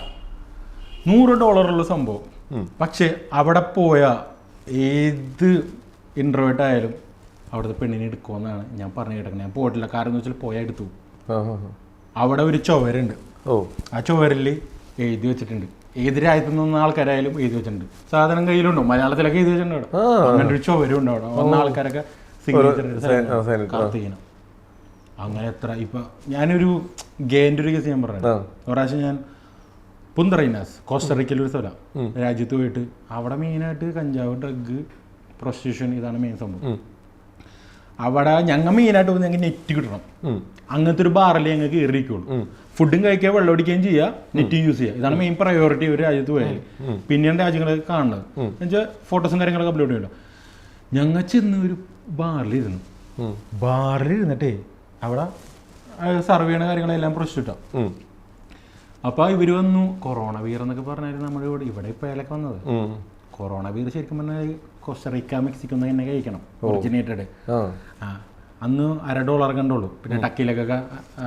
$100 സംഭവം. പക്ഷെ അവിടെ പോയ ഏത് ഇൻട്രോവേർട്ട് ആയാലും അവിടുത്തെ പെണ്ണിനെ എടുക്കുമെന്നാണ് ഞാൻ പറഞ്ഞു കേട്ടത്. ഞാൻ പോയിട്ടില്ല, കാരണം എന്ന് വെച്ചാൽ പോയാൽ എടുത്തു. അവിടെ ഒരു ചുവരുണ്ട്, ആ ചുവരിൽ എഴുതി വെച്ചിട്ടുണ്ട് ഏത് രാജ്യത്തു നിന്ന ആൾക്കാരായാലും എഴുതി വെച്ചിട്ടുണ്ട്. സാധനം കയ്യിലുണ്ടോ? മലയാളത്തിലൊക്കെ എഴുതി വെച്ചിട്ടുണ്ട് അവിടെ. അങ്ങനെ ഒരു ചുവരുണ്ട് അവിടെ. വന്ന ആൾക്കാരൊക്കെ സിഗ്നേച്ചർ കാർത്തികീന. അങ്ങനെ എത്ര ഇപ്പൊ ഞാനൊരു ഗേൻ്റെ ഒരു കേസ് ഞാൻ പറഞ്ഞു. ഒരു പ്രാവശ്യം ഞാൻ പുന്തറൈനാസ് കോസ്റ്ററിക്കയിൽ ഒരു സ്ഥലം രാജ്യത്ത് പോയിട്ട് അവിടെ മെയിനായിട്ട് കഞ്ചാവ്, ഡ്രഗ്, പ്രൊസ്റ്റിറ്റ്യൂഷൻ, ഇതാണ് മെയിൻ സംഭവം. അവിടെ ഞങ്ങൾ മെയിനായിട്ട് പോകുന്നത് ഞങ്ങൾക്ക് നെറ്റ് കിട്ടണം. അങ്ങനത്തെ ഒരു ബാറിൽ ഞങ്ങൾക്ക് കയറിയിരിക്കുള്ളൂ. ഫുഡും കഴിക്കുക, വെള്ളം അടിക്കുകയും ചെയ്യുക, നെറ്റും യൂസ് ചെയ്യുക. ഇതാണ് മെയിൻ പ്രയോറിറ്റി ഒരു രാജ്യത്ത് പോയാൽ. പിന്നെയാണ് രാജ്യങ്ങളൊക്കെ കാണുന്നത്. എന്നുവെച്ചാൽ ഫോട്ടോസും കാര്യങ്ങളൊക്കെ അപ്ലോഡ് ചെയ്യുമല്ലോ. ഞങ്ങൾ ചെന്ന് ഒരു ബാറിലിരുന്നു. ബാറിലിരുന്നിട്ടേ അവിടെ സർവ് ചെയ്യണ കാര്യങ്ങളെല്ലാം പ്രൊസ്റ്റിറ്റ്യൂട്ടാണ്. അപ്പോൾ ഇവർ വന്നു കൊറോണ വീർ എന്നൊക്കെ പറഞ്ഞാൽ നമ്മുടെ ഇവിടെ ഇപ്പോൾ ഏലൊക്കെ വന്നത്. കൊറോണ വീർ ശരിക്കും പറഞ്ഞാൽ കോസ്റ്ററിക്ക മെക്സിക്കോ തന്നെ കഴിക്കണം ഒറിജിനേറ്റഡ്. അന്ന് $1 കണ്ടുള്ളൂ. പിന്നെ ടക്കിയിലൊക്കെ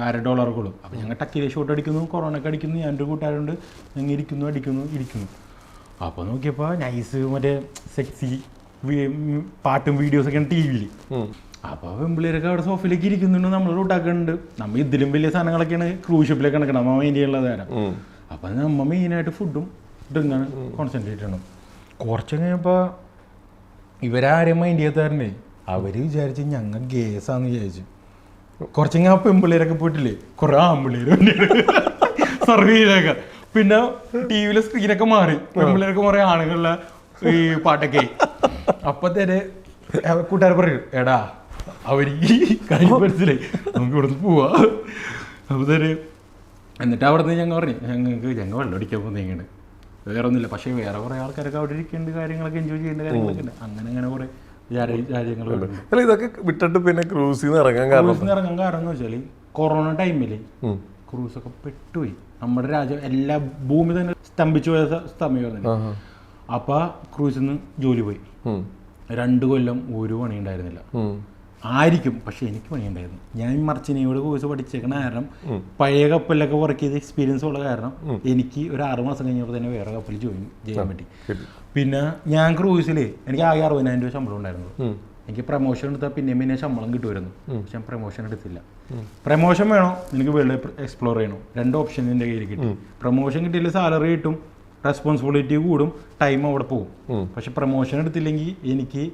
$1 ഉള്ളൂ. അപ്പോൾ ഞങ്ങൾ ടക്കിയിലെ ഷോട്ട് അടിക്കുന്നു, കൊറോണയൊക്കെ അടിക്കുന്നു. ഞാനൊരു കൂട്ടുകാരുണ്ട്, ഞങ്ങൾ ഇരിക്കുന്നു. അപ്പോൾ നോക്കിയപ്പോൾ നൈസ് മറ്റേ സെക്സി പാട്ടും വീഡിയോസൊക്കെയാണ് ടി വിയിൽ. അപ്പോൾ പെമ്പിള്ളേരൊക്കെ അവിടെ സോഫയിലേക്ക് ഇരിക്കുന്നുണ്ട്, നമ്മൾ റൂട്ടാക്കുന്നുണ്ട്. നമ്മൾ ഇതിലും വലിയ സാധനങ്ങളൊക്കെയാണ് ക്രൂസ് ഷിപ്പിലേക്ക് നടക്കണം, അമ്മ മെയിൻ ചെയ്യാനുള്ള നേരം. അപ്പം നമ്മൾ മെയിനായിട്ട് ഫുഡും ഡ്രിങ്കാണ് കോൺസെൻട്രേറ്റ് ചെയ്യണം. കുറച്ച് കഴിഞ്ഞപ്പോൾ ഇവരാരെയും മൈൻഡ് ചെയ്യാത്തവരുന്നേ അവർ വിചാരിച്ച് ഞങ്ങൾ ഗേസാന്ന് വിചാരിച്ചു. കുറച്ച് കഴിഞ്ഞാൽ പെമ്പിള്ളേരൊക്കെ പോയിട്ടില്ലേ, കുറേ ആമ്പിള്ളേർ സർവ് ചെയ്തേക്കാം. പിന്നെ ടി വിയിലെ സ്ക്രീനൊക്കെ മാറി, പെമ്പിള്ളേരൊക്കെ കുറേ ആണുങ്ങളുടെ ഈ പാട്ടൊക്കെ. അപ്പത്തേരെ കൂട്ടുകാർ പറയും, എടാ അവർ ഈ കാര്യം മനസ്സിലായി, നമുക്ക് ഇവിടുന്ന് പോവാ. അപ്പത്തേര് എന്നിട്ട് അവിടെ നിന്ന് ഞങ്ങൾ പറഞ്ഞു ഞങ്ങൾ വെള്ളം അടിക്കാൻ പോകുന്നതാണ്, വേറെ ഒന്നുമില്ല. പക്ഷേ വേറെ കുറേ ആൾക്കാരൊക്കെ അവിടെ ഇരിക്കേണ്ട കാര്യങ്ങളൊക്കെ എൻജോയ് ചെയ്യേണ്ട കാര്യങ്ങളൊക്കെ ഉണ്ട്. അങ്ങനെ കുറേ കാര്യങ്ങൾ ഇതൊക്കെ വിട്ടിട്ട് പിന്നെ ക്രൂസിൽ ഇറങ്ങാൻ കാരണം എന്ന് വെച്ചാൽ കൊറോണ ടൈമിൽ ക്രൂസൊക്കെ പെട്ടുപോയി. നമ്മുടെ രാജ്യം എല്ലാ ഭൂമി തന്നെ സ്തംഭിച്ചു പോയ സമയമായിരുന്നു. അപ്പോൾ ക്രൂസിൽ നിന്ന് ജോലി പോയി. 2 കൊല്ലം ഒരു പണി ഉണ്ടായിരുന്നില്ല. ആയിരിക്കും, പക്ഷെ എനിക്ക് പണിയുണ്ടായിരുന്നു. ഞാൻ മർച്ചനയോട് കോഴ്സ് പഠിച്ചേക്കണ കാരണം പഴയ കപ്പലിലൊക്കെ വർക്ക് ചെയ്ത് എക്സ്പീരിയൻസ് ഉള്ള കാരണം എനിക്ക് ഒരു 6 മാസം കഴിഞ്ഞപ്പോൾ തന്നെ വേറെ കപ്പലിൽ ജോയിൻ ചെയ്യാൻ പറ്റി. പിന്നെ ഞാൻ ക്രൂസിൽ എനിക്ക് ആകെ 60,000 രൂപ ശമ്പളം ഉണ്ടായിരുന്നു. എനിക്ക് പ്രൊമോഷൻ എടുത്താൽ പിന്നെ ശമ്പളം കിട്ടുമായിരുന്നു. പക്ഷെ ഞാൻ പ്രൊമോഷൻ എടുത്തില്ല. പ്രൊമോഷൻ വേണോ, എനിക്ക് വേൾഡ് എക്സ്പ്ലോർ ചെയ്യണോ, 2 ഓപ്ഷൻ എൻ്റെ കയ്യിൽ കിട്ടി. പ്രൊമോഷൻ കിട്ടിയില്ല സാലറി കിട്ടും, റെസ്പോൺസിബിലിറ്റി കൂടും, ടൈം അവിടെ പോകും. പക്ഷെ പ്രൊമോഷൻ എടുത്തില്ലെങ്കിൽ എനിക്ക്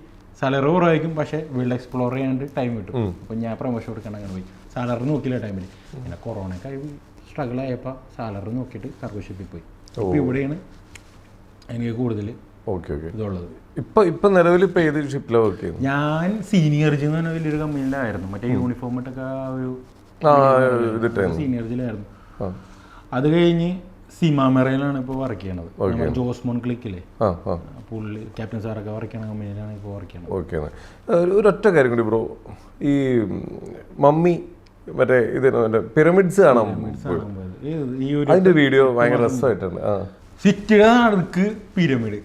സാലറി കുറവായിരിക്കും, പക്ഷേ വേൾഡ് എക്സ്പ്ലോർ ചെയ്യാണ്ട് ടൈം കിട്ടും. അപ്പോൾ ഞാൻ പ്രൊമോഷൻ കൊടുക്കണം, അങ്ങനെ പോയി. സാലറി നോക്കിയില്ല ടൈമിൽ. പിന്നെ കൊറോണയൊക്കെ സ്ട്രഗിൾ ആയപ്പോൾ സാലറി നോക്കിയിട്ട് കാർഗോ ഷിപ്പിൽ പോയി. അപ്പോൾ ഇവിടെയാണ് എനിക്ക് കൂടുതൽ ഇതുള്ളത്. ഇപ്പം നിലവിൽ ഇപ്പോൾ ഏത് ഷിപ്പിലാണ് വർക്ക് ചെയ്യുന്നത്? ഞാൻ സീനിയർജി എന്ന് പറഞ്ഞ വലിയൊരു കമ്പനിയിലായിരുന്നു. മറ്റേ യൂണിഫോം ഇട്ടൊക്കെ ഒരു സീനിയർജിലായിരുന്നു. അത് കഴിഞ്ഞ് സിമാമെറയിലാണ് ഇപ്പോൾ വർക്ക് ചെയ്യണത്. ജോസ്മോൺ ക്ലിക്കില്ലേ, പുള്ളി ക്യാപ്റ്റൻ സാറൊക്കെ വർക്ക് ചെയ്യണ കമ്പനിയിലാണ് ഇപ്പോൾ വർക്ക് ചെയ്യണത്. ഓക്കെ. ഒരൊറ്റ കാര്യം കൂടി ബ്രോ, ഈ മമ്മി മറ്റേ ഇത് പിരമിഡ്സ് കാണാൻ അതിന്റെ വീഡിയോ ഭയങ്കര രസമായിട്ടുണ്ട്. സിറ്റിയുടെ നടുക്ക് പിരമിഡ്.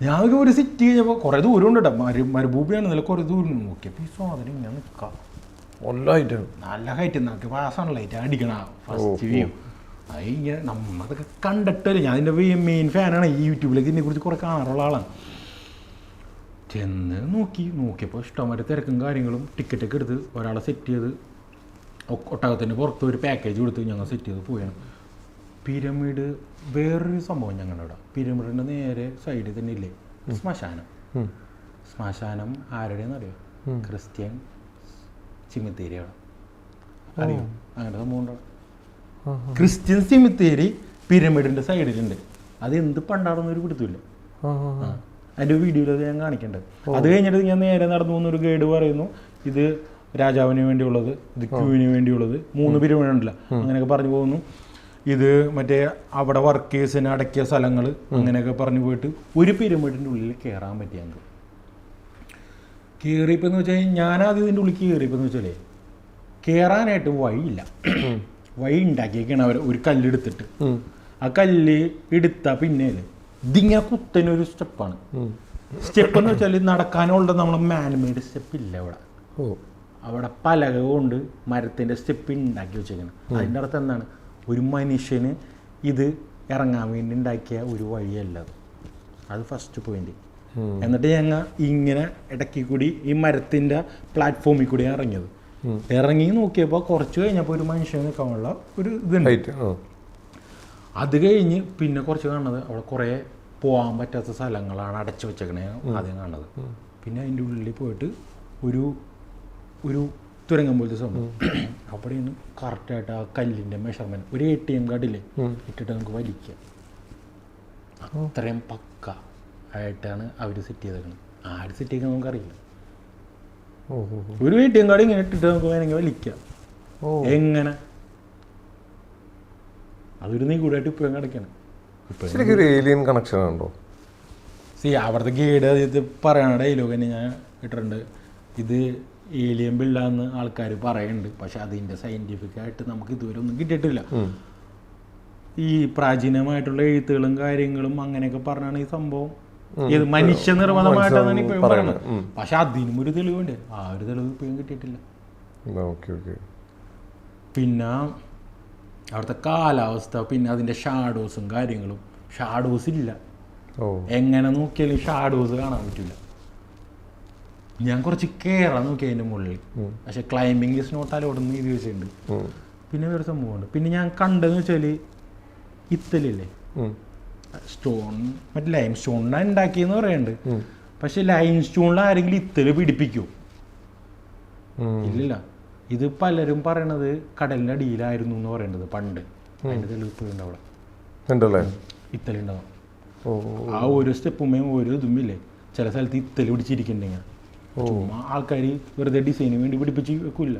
ഞാൻ ഒരു സിറ്റി കഴിഞ്ഞപ്പോൾ കുറേ ദൂരം ഉണ്ട് കേട്ടോ, മരുഭൂമിയാണ്, കുറേ ദൂരം നോക്കിയപ്പോൾ ഈ സാധനം ഇങ്ങനെ നിൽക്കാം. നല്ല ഹൈറ്റ് നോക്കി സൺലൈറ്റ് അടിക്കണ ഫസ്റ്റ് വ്യൂ. അതിങ്ങനെ നമ്മളതൊക്കെ കണ്ടിട്ടല്ലേ, ഞാൻ അതിൻ്റെ മെയിൻ ഫാനാണ്. ഈ യൂട്യൂബിലേക്ക് ഇതിനെക്കുറിച്ച് കുറേ കാണാറുള്ള ആളാണ്. ചെന്ന് നോക്കിയപ്പോൾ ഇഷ്ടംമാരെ തിരക്കും കാര്യങ്ങളും. ടിക്കറ്റൊക്കെ എടുത്ത് ഒരാളെ സെറ്റ് ചെയ്ത് ഒട്ടകത്തിൻ്റെ പുറത്ത് ഒരു പാക്കേജ് കൊടുത്ത് ഞങ്ങൾ സെറ്റ് ചെയ്ത് പോവുകയാണ്. പിരമിഡ് വേറൊരു സംഭവം ഞങ്ങളുടെ അവിടെ. പിരമിഡിൻ്റെ നേരെ സൈഡിൽ തന്നെ ഇല്ലേ ശ്മശാനം. ശ്മശാനം ആരുടെയെന്ന് അറിയോ? ക്രിസ്ത്യൻ സിമിത്തേരിയാണ്. അറിയോ? അങ്ങനെ സംഭവം ഉണ്ടോ? ക്രിസ്ത്യൻ സിമിത്തേരി പിരമിഡിൻ്റെ സൈഡിലുണ്ട്. അത് എന്ത് പണ്ടാണെന്നൊരു പിടുത്തില്ല. അതിൻ്റെ വീഡിയോയിൽ ഞാൻ കാണിക്കേണ്ടത്. അത് കഴിഞ്ഞിട്ട് ഞാൻ നേരെ നടന്നു പോകുന്നൊരു ഗൈഡ് പറയുന്നു, ഇത് രാജാവിന് വേണ്ടിയുള്ളത്, ഇത് ക്യൂവിന് വേണ്ടിയുള്ളത്, 3 പിരമിഡ് ഉണ്ടല്ലോ, അങ്ങനെയൊക്കെ പറഞ്ഞു പോകുന്നു. ഇത് മറ്റേ അവിടെ വർക്കേഴ്സിന് അടക്കിയ സ്ഥലങ്ങൾ, അങ്ങനെയൊക്കെ പറഞ്ഞു പോയിട്ട് ഒരു പിരമിഡിൻ്റെ ഉള്ളിൽ കയറാൻ പറ്റിയ ഞങ്ങൾക്ക്. കയറിയപ്പോൾ എന്ന് വെച്ചാൽ ഞാനാദ്യം ഇതിൻ്റെ ഉള്ളിൽ കയറിയപ്പോൾ എന്ന് വെച്ചാലേ കയറാനായിട്ട് വഴിയില്ല. വഴി ഉണ്ടാക്കിയേക്കാണ് അവർ ഒരു കല്ലെടുത്തിട്ട്. ആ കല്ല് എടുത്താൽ പിന്നെ ഇതിങ്ങനെ കുത്തനൊരു സ്റ്റെപ്പാണ്. സ്റ്റെപ്പ് എന്ന് വെച്ചാൽ നടക്കാനുള്ള നമ്മളെ മാൻമെയ്ഡ് സ്റ്റെപ്പ് ഇല്ല അവിടെ. അവിടെ പലക കൊണ്ട് മരത്തിൻ്റെ സ്റ്റെപ്പ് ഉണ്ടാക്കി വെച്ചേക്കണം. അതിൻ്റെ അർത്ഥം എന്താണ്? ഒരു മനുഷ്യന് ഇത് ഇറങ്ങാൻ വേണ്ടി ഉണ്ടാക്കിയ ഒരു വഴിയല്ല അത് ഫസ്റ്റ് പോയിന്റ്. എന്നിട്ട് ഞങ്ങൾ ഇങ്ങനെ ഇടയ്ക്ക് കൂടി ഈ മരത്തിൻ്റെ പ്ലാറ്റ്ഫോമിൽ കൂടി ഇറങ്ങിയത്. ഇറങ്ങി നോക്കിയപ്പോൾ കുറച്ച് കഴിഞ്ഞപ്പോൾ ഒരു മനുഷ്യന് നിൽക്കാനുള്ള ഒരു ഇതുണ്ട്. അത് കഴിഞ്ഞ് പിന്നെ കുറച്ച് കാണുന്നത് അവിടെ കുറേ പോകാൻ പറ്റാത്ത സ്ഥലങ്ങളാണ് അടച്ചു വെച്ചേക്കണേ ആദ്യം കാണുന്നത്. പിന്നെ അതിൻ്റെ ഉള്ളിൽ പോയിട്ട് ഒരു തുരങ്കം പോലത്തെ സംഭവം. അവിടെയാണ് കറക്റ്റായിട്ട് ആ കല്ലിൻ്റെ മെഷർമെൻറ്റ് ഒരു ATM കാർഡില്ലേ ഇട്ടിട്ട് നമുക്ക് വലിക്കാം. അത്രയും പക്ക ആയിട്ടാണ് അവർ സെറ്റ് ചെയ്തേക്കുന്നത്. ആര് സെറ്റ് ചെയ്യുന്നത് നമുക്കറിയില്ല. ഒരു ATM കാർഡ് ഇങ്ങനെ ഇട്ടിട്ട് നമുക്ക് വേണമെങ്കിൽ വലിക്കാം. എങ്ങനെ? അതൊരു നിഗൂഢമായിട്ട് ഇപ്പോഴും കിടക്കണം. ഏലിയൻ കണക്ഷൻ ഉണ്ടോ? അവിടുത്തെ ഗൈഡ് ഇത് പറയണ ഡയലോഗ് തന്നെ ഞാൻ ഇട്ടിട്ടുണ്ട്. ഇത് ഏലിയൻ ബില്ലാന്ന് ആൾക്കാർ പറയുന്നുണ്ട്, പക്ഷെ അതിൻ്റെ സയൻറ്റിഫിക്കായിട്ട് നമുക്ക് ഇതുവരെ ഒന്നും കിട്ടിയിട്ടില്ല. ഈ പ്രാചീനമായിട്ടുള്ള എഴുത്തുകളും കാര്യങ്ങളും അങ്ങനെയൊക്കെ പറഞ്ഞാണ് ഈ സംഭവം ഇത് മനുഷ്യ നിർമ്മിതമായിട്ടാണ് ഇപ്പോഴും പറയുന്നത്. പക്ഷെ അതിനും ഒരു തെളിവുണ്ട്. ആ ഒരു തെളിവ് ഇപ്പോഴും കിട്ടിയിട്ടില്ല. പിന്നെ അവിടുത്തെ കാലാവസ്ഥ, പിന്നെ അതിൻ്റെ ഷാഡോസും കാര്യങ്ങളും. ഷാഡോസ് ഇല്ല, എങ്ങനെ നോക്കിയാലും ഷാഡോസ് കാണാൻ പറ്റില്ല. ഞാൻ കുറച്ച് കയറാൻ നോക്കി അതിൻ്റെ മുകളിൽ, പക്ഷെ ക്ലൈംബിങ് ഇസ് നോട്ട് അലൗഡ് എന്ന് എഴുതി വെച്ചിട്ടുണ്ട്. പിന്നെ വേറെ സംഭവമുണ്ട്. പിന്നെ ഞാൻ കണ്ടതെന്ന് വെച്ചാൽ ഇത്തലില്ലേ, സ്റ്റോൺ മറ്റേ ലൈം സ്റ്റോണിനാണ് ഉണ്ടാക്കിയെന്ന് പറയുന്നുണ്ട്. പക്ഷെ ലൈം സ്റ്റോണിൽ ആരെങ്കിലും ഇത്തല് പിടിപ്പിക്കുമോ? ഇല്ലില്ല. ഇത് പലരും പറയണത് കടലിൻ്റെ അടിയിലായിരുന്നു എന്ന് പറയുന്നത് പണ്ട്. അതിൻ്റെ തെളിവ് ഇപ്പോഴുണ്ട് അവിടെ, ഇത്തലുണ്ടാവും. ആ ഓരോ സ്റ്റെപ്പുമേ ഓരോ ഇതുമില്ലേ, ചില സ്ഥലത്ത് ഇത്തല് പിടിച്ചിരിക്കുന്നുണ്ടെങ്കിൽ ചുമ്മാ ആൾക്കാർ വെറുതെ ഡിസൈന് വേണ്ടി പിടിപ്പിച്ച് വെക്കില്ല.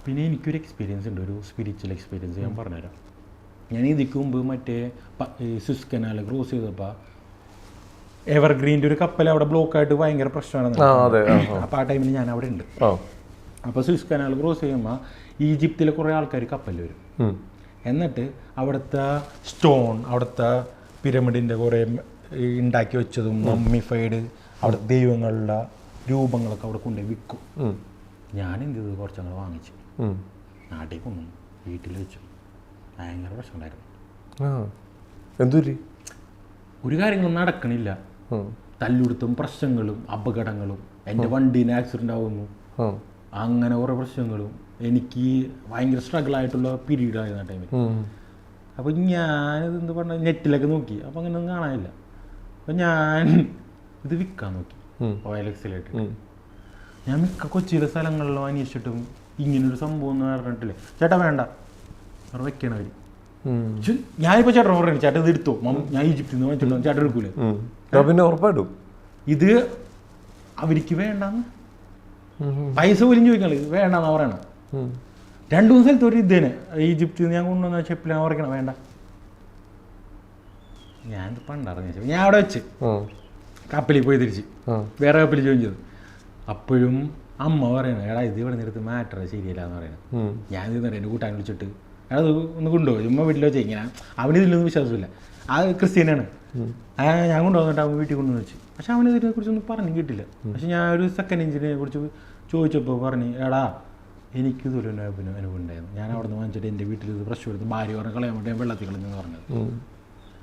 പിന്നെ എനിക്കൊരു എക്സ്പീരിയൻസ് ഉണ്ട്, ഒരു സ്പിരിച്വൽ എക്സ്പീരിയൻസ് ഞാൻ പറഞ്ഞുതരാം. ഞാൻ ഇതിക്ക് മുമ്പ് മറ്റേ സ്വിസ് കനാൽ ക്രോസ് ചെയ്തപ്പോൾ എവർഗ്രീൻ്റെ ഒരു കപ്പൽ അവിടെ ബ്ലോക്കായിട്ട് ഭയങ്കര പ്രശ്നമാണ്. അപ്പോൾ ആ ടൈമിൽ ഞാൻ അവിടെ ഉണ്ട്. അപ്പോൾ സ്വിസ് കനാൽ ക്രോസ് ചെയ്യുമ്പോൾ ഈജിപ്തിലെ കുറേ ആൾക്കാർ കപ്പലിൽ വരും. എന്നിട്ട് അവിടുത്തെ സ്റ്റോൺ, അവിടുത്തെ പിരമിഡിൻ്റെ കുറേ ഉണ്ടാക്കി വെച്ചതും മമ്മിഫൈഡ് അവിടെ ദൈവങ്ങളുടെ രൂപങ്ങളൊക്കെ അവിടെ കൊണ്ടുപോയി വിൽക്കും. ഞാൻ എന്ത് ചെയ്തു, കുറച്ചങ്ങൾ വാങ്ങിച്ചു നാട്ടിൽ കൊണ്ടു വീട്ടിൽ വെച്ചു. ഭയങ്കര പ്രശ്നമുണ്ടായിരുന്നു. ഒരു കാര്യങ്ങളും നടക്കണില്ല, തല്ലുടുത്തും പ്രശ്നങ്ങളും അപകടങ്ങളും, എൻ്റെ വണ്ടീന് ആക്സിഡൻ്റ് ആവുന്നു, അങ്ങനെ കുറേ പ്രശ്നങ്ങളും. എനിക്ക് ഭയങ്കര സ്ട്രഗിൾ ആയിട്ടുള്ള പീരീഡ് ആയിരുന്നു ആ ടൈമിൽ. അപ്പോൾ ഞാനിത് എന്ത് പറഞ്ഞാൽ നെറ്റിലൊക്കെ നോക്കി, അപ്പോൾ അങ്ങനെയൊന്നും കാണാനില്ല. അപ്പം ഞാൻ ഇത് വിൽക്കാൻ നോക്കി OLX-ലായിട്ട്. ഞാൻ മിക്ക കൊച്ചിയിലെ സ്ഥലങ്ങളിലും അന്വേഷിച്ചിട്ടും ഇങ്ങനൊരു സംഭവം എന്ന് പറഞ്ഞിട്ടില്ലേ. ചേട്ടാ വേണ്ട, അവർ വെക്കണവർ. ഞാനിപ്പോൾ ചേട്ടൻ പറയുന്നത് ചേട്ടൻ ഇത് എടുത്തോ, ഞാൻ ഈജിപ്തിൽ നിന്ന് വാങ്ങിച്ചിട്ടുണ്ടോ, ചേട്ടൻ എടുക്കൂലേ? പിന്നെ ഉറപ്പായിട്ടും ഇത് അവർക്ക് വേണ്ടെന്ന്, പൈസ പോലും ചോദിക്കണം, ഇത് വേണ്ടെന്നാ പറയണം. 2-3 സ്ഥലത്ത് ഒരു ഇതേനെ ഈജിപ്തിൽ നിന്ന് ഞാൻ കൊണ്ടുവന്ന ഷെപ്പിലാണ് പറയണം വേണ്ട. ഞാൻ പണ്ടറിഞ്ഞ ഞാൻ അവിടെ വെച്ച് കപ്പലിൽ പോയി തിരിച്ച് വേറെ കപ്പലിൽ ജോയിൻ ചെയ്തു. അപ്പോഴും അമ്മ പറയണം, എടാ ഇത് ഇവിടെ നിർത്ത് മാറ്റർ ശരിയല്ല എന്ന് പറയണം. ഞാൻ ഇത് എൻ്റെ കൂട്ടാൻ വിളിച്ചിട്ട് എടാ അത് ഒന്ന് കൊണ്ടുപോകും, ചുമ്മാ വീട്ടിൽ വെച്ച് ഇങ്ങനെ അവനിതിലൊന്നും വിശ്വാസമില്ല, അത് ക്രിസ്ത്യാനാണ്. ഞാൻ കൊണ്ടുപോകുന്നിട്ട് അവൻ വീട്ടിൽ കൊണ്ടുവന്ന് വെച്ച്. പക്ഷെ അവന് ഇതിനെ കുറിച്ചൊന്നും പറഞ്ഞു കിട്ടില്ല. പക്ഷെ ഞാൻ ഒരു സെക്കൻഡ് എഞ്ചിനെ കുറിച്ച് ചോദിച്ചപ്പോൾ പറഞ്ഞ് എടാ എനിക്കിതൊരു അനുഭവം ഉണ്ടായിരുന്നു, ഞാൻ അവിടെ നിന്ന് വാങ്ങിച്ചിട്ട് എൻ്റെ വീട്ടിൽ ഇത് പ്രശ്നം എടുത്ത് ഭാര്യ പറഞ്ഞ് കളയാൻ വേണ്ടി ഞാൻ വെള്ളത്തിൽ കളഞ്ഞെന്ന് പറഞ്ഞത്.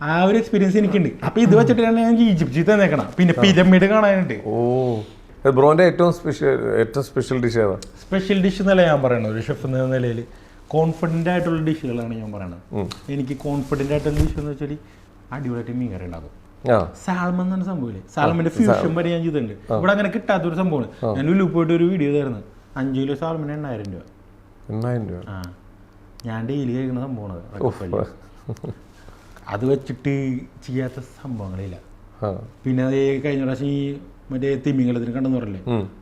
ആ ഒരു എക്സ്പീരിയൻസ് എനിക്കുണ്ട്. അപ്പോൾ ഇത് വെച്ചിട്ടാണ് ഞാൻ ഈജിപ്തിൽ തന്നേക്കണം. പിന്നെ പിരമിഡ് കാണാനുണ്ട്. ബ്രോന്റെ ഏറ്റവും സ്പെഷ്യൽ ഡിഷ് ഏതാ? സ്പെഷ്യൽ ഡിഷ് എന്നല്ല ഞാൻ പറയണത്, ഒരു ഷെഫ് എന്ന നിലയിൽ കോൺഫിഡൻ്റ് ആയിട്ടുള്ള ഡിഷുകളാണ് ഞാൻ പറയണത്. എനിക്ക് കോൺഫിഡൻ്റ് ആയിട്ടുള്ള ഡിഷ് എന്ന് വെച്ചാൽ അടിപൊളിയായിട്ട് മീൻ കറി ഉണ്ടാകും. സാൽമൺ എന്ന സംഭവമില്ലേ, സാൽമൻ്റെ ഫ്യൂഷൻ വരെ ഞാൻ ചെയ്തിട്ടുണ്ട്. ഇവിടെ അങ്ങനെ കിട്ടാത്തൊരു സംഭവമാണ്. ഞാൻ ഉള്ളു പോയിട്ട് ഒരു വീഡിയോ തരുന്നു, 5 കിലോ സാൽമൺ 8,000 രൂപ. 8,000 രൂപ? ആ, ഞാൻ ഡെയിലി കഴിക്കുന്ന സംഭവമാണ്. അത് വെച്ചിട്ട് ചെയ്യാത്ത സംഭവങ്ങളില്ല. പിന്നെ അത് കഴിഞ്ഞ പ്രാവശ്യം ഈ മറ്റേ തിമിംഗലത്തിന് കണ്ടെന്ന് പറയല്ലേ,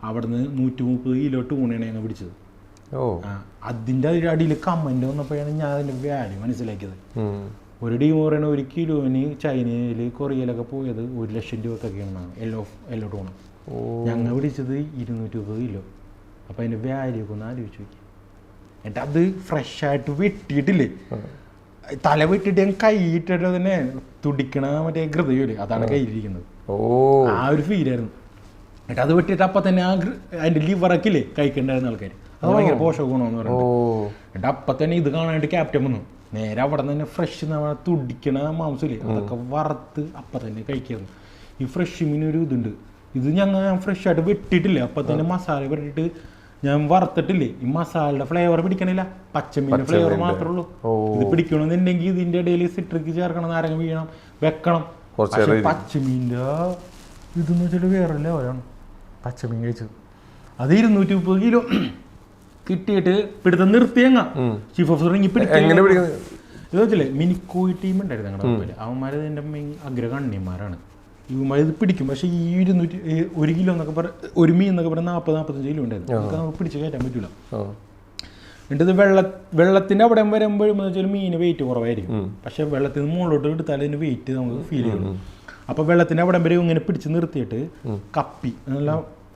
അവിടുന്ന് 130 കിലോ ടൂണയാണ് ഞങ്ങൾ പിടിച്ചത്. അതിൻ്റെ അടിയിൽ കമൻറ്റ് വന്നപ്പോഴാണ് ഞാൻ അതിൻ്റെ വാല്യൂ മനസ്സിലാക്കിയത്. ഒരു ടീം പറയണ 1 കിലോന് ചൈനയിൽ കൊറിയയിലൊക്കെ പോയത് 1,00,000 രൂപക്കൊക്കെയാണ് യെല്ലോ ടൂണ. ഞങ്ങൾ പിടിച്ചത് 230 കിലോ. അപ്പോൾ അതിൻ്റെ വാല്യൂ ഒക്കെ ഒന്ന് ആലോചിച്ച് നോക്കി. എന്നിട്ട് അത് ഫ്രഷായിട്ട് വെട്ടിയിട്ടില്ലേ, തല വെട്ടിട്ട് ഞാൻ കൈയിട്ടിട്ട് തന്നെ തുടിക്കണ മറ്റേ ഹൃദയമില്ലേ, അതാണ് കയ്യിലിരിക്കുന്നത്. ആ ഒരു ഫീലായിരുന്നു. എന്നിട്ട് അത് വെട്ടിയിട്ട് അപ്പം തന്നെ അതിൻ്റെ ലിവറൊക്കെ ഇല്ലേ കഴിക്കണ്ടായിരുന്ന ആൾക്കാർ, അത് ഭയങ്കര പോഷക ഗുണമെന്ന് പറയുന്നത്. എന്നിട്ട് അപ്പം തന്നെ ഇത് കാണാനായിട്ട് ക്യാപ്റ്റൻ വന്നു. നേരെ അവിടെ തന്നെ ഫ്രഷ് നമ്മൾ തുടിക്കണ മാംസമില്ലേ അതൊക്കെ വറുത്ത് അപ്പം തന്നെ കഴിക്കായിരുന്നു. ഈ ഫ്രഷ് മീനൊരു ഇതുണ്ട്, ഇത് ഞാൻ ഫ്രഷായിട്ട് വെട്ടിയിട്ടില്ല, അപ്പം തന്നെ മസാല വെട്ടിയിട്ട് ഞാൻ വറുത്തിട്ടില്ലേ, ഈ മസാലയുടെ ഫ്ലേവർ പിടിക്കണില്ല, പച്ചമീൻ്റെ ഫ്ലേവർ മാത്രമേ ഉള്ളൂ. ഇത് പിടിക്കണമെന്നുണ്ടെങ്കിൽ ഇതിൻ്റെ ഇടയിൽ സിട്രിക് ചേർക്കണം, നാരങ്ങ വീഴണം, വെക്കണം. പക്ഷെ പച്ചമീൻ്റെ ഇതെന്ന് വെച്ചിട്ട് വേറെ ലെവലാണ്. പച്ചമീൻ കഴിച്ചത് അത് 230 കിലോ കിട്ടിയിട്ട് പിടുത്തം നിർത്തിയങ്ങ ചീഫ് ഓഫീസർ ഇങ്ങനെ ഇത് വെച്ചില്ലേ മിനിക്കോയി ടീം ഉണ്ടായിരുന്നു ഞങ്ങളുടെ മുമ്പിൽ. അവന്മാർ എൻ്റെ മെയിൻ അഗ്രഗണ്യന്മാരാണ്. ഇവന്മാർ ഇത് പിടിക്കും. പക്ഷേ ഈ 1 കിലോ എന്നൊക്കെ ഒരു മീൻ എന്നൊക്കെ പറഞ്ഞാൽ 40-45 കിലോ ഉണ്ടായിരുന്നു. അതൊക്കെ നമുക്ക് പിടിച്ച് കയറ്റാൻ പറ്റില്ല. എന്നിട്ട് ഇത് വെള്ളത്തിൻ്റെ അവിടെ വരുമ്പോഴും എന്ന് വെച്ചാൽ മീൻ വെയിറ്റ് കുറവായിരിക്കും. പക്ഷേ വെള്ളത്തിൽ നിന്ന് മുകളിലോട്ട് എടുത്താൽ അതിന് വെയിറ്റ് നമുക്ക് ഫീൽ ചെയ്യുള്ളൂ. അപ്പോൾ വെള്ളത്തിൻ്റെ അവിടെ വരെ ഇങ്ങനെ പിടിച്ച് നിർത്തിയിട്ട് കപ്പി എന്നുള്ള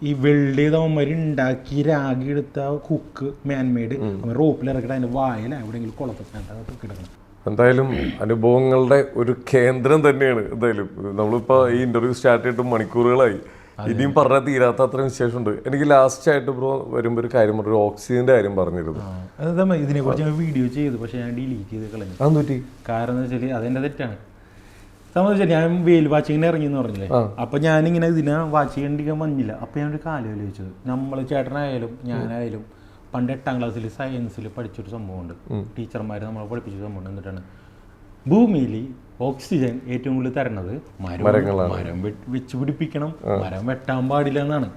ഈ വെൽഡ് ചെയ്ത അവന്മാർ ഉണ്ടാക്കി രാഗി എടുത്ത കുക്ക് മാൻമെയ്ഡ് റോപ്പിൽ ഇറക്കിയിട്ട് അതിൻ്റെ വായല എവിടെയെങ്കിലും കുളത്തൊക്കെ കിടക്കണം. എന്തായാലും അനുഭവങ്ങളുടെ ഒരു കേന്ദ്രം തന്നെയാണ്. എന്തായാലും നമ്മളിപ്പോൾ ഈ ഇന്റർവ്യൂ സ്റ്റാർട്ട് ചെയ്തിട്ട് മണിക്കൂറുകളായി, ഇനിയും പറഞ്ഞാൽ തീരാത്ത അത്രയും വിശേഷമുണ്ട്. എനിക്ക് ലാസ്റ്റ് ആയിട്ട് ബ്രോ വരുമ്പോൾ ഒരു കാര്യം പറഞ്ഞു, ഓക്സിജന്റെ കാര്യം പറഞ്ഞിരുന്നു. ഇതിനെ കുറിച്ച് ഞാൻ വീഡിയോ ചെയ്തു, പക്ഷെ ഞാൻ ഡിലീറ്റ് ചെയ്ത് കളഞ്ഞു. അതെന്ത് പറ്റി? കാരണം എന്താ വെച്ചാൽ അതെന്റെ തെറ്റാണ്. സംബന്ധിച്ചാൽ ഞാൻ വെയിൽ വാച്ചിങ്ങിന് ഇറങ്ങിയെന്ന് പറഞ്ഞില്ലേ, അപ്പൊ ഞാനിങ്ങനെ ഇതിനെ വാച്ച് ചെയ്യേണ്ടിക്കാൻ വന്നില്ല. അപ്പൊ ഞാനൊരു കാര്യം ആലോചിച്ചത്, നമ്മൾ ചേട്ടനായാലും ഞാനായാലും പണ്ട് 8ാം ക്ലാസ്സിൽ സയൻസിൽ പഠിച്ചൊരു സംഭവമുണ്ട്. ടീച്ചർമാർ നമ്മളെ പഠിപ്പിച്ച സംഭവമുണ്ട്. എന്നിട്ടാണ് ഭൂമിയിൽ ഓക്സിജൻ ഏറ്റവും കൂടുതൽ തരണത് മരം വെച്ച് പിടിപ്പിക്കണം, മരം വെട്ടാൻ പാടില്ല എന്നാണ്.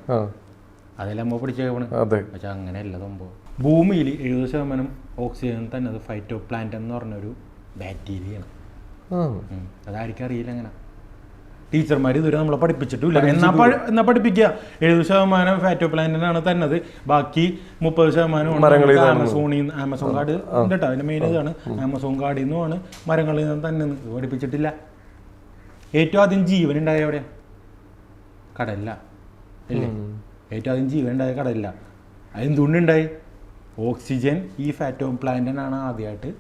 അതെല്ലാം നമ്മൾ പഠിച്ചേക്കണം. പക്ഷെ അങ്ങനെയല്ല സംഭവം. ഭൂമിയിൽ 70% ഓക്സിജൻ തന്നത് ഫൈറ്റോ പ്ലാന്റ് എന്ന് പറഞ്ഞൊരു ബാക്ടീരിയയാണ്. അതായിരിക്കും അറിയില്ല. അങ്ങനെ ടീച്ചർമാർ ഇതുവരെ നമ്മളെ പഠിപ്പിച്ചിട്ടില്ല. എന്നാ പഠിപ്പിക്കുക. 70% ഫാറ്റോ പ്ലാന്റിനാണ് തന്നത്, ബാക്കി 30% ആമസോൺ കാട് കേട്ടോ. അതിന്റെ മെയിൻ ഇതാണ്, ആമസോൺ കാടിൽ നിന്നുമാണ് മരങ്ങളിൽ നിന്ന് തന്നെ പഠിപ്പിച്ചിട്ടില്ല. ഏറ്റവും ആദ്യം ജീവൻ ഉണ്ടായ എവിടെ? കടലില്ല അല്ലേ? ഏറ്റവും ആദ്യം ജീവൻ ഉണ്ടായ കടലില്ല. അതെന്തുകൊണ്ടുണ്ടായി? ഓക്സിജൻ ഈ ഫാറ്റോ പ്ലാന്റിനാണ് ആദ്യമായിട്ട്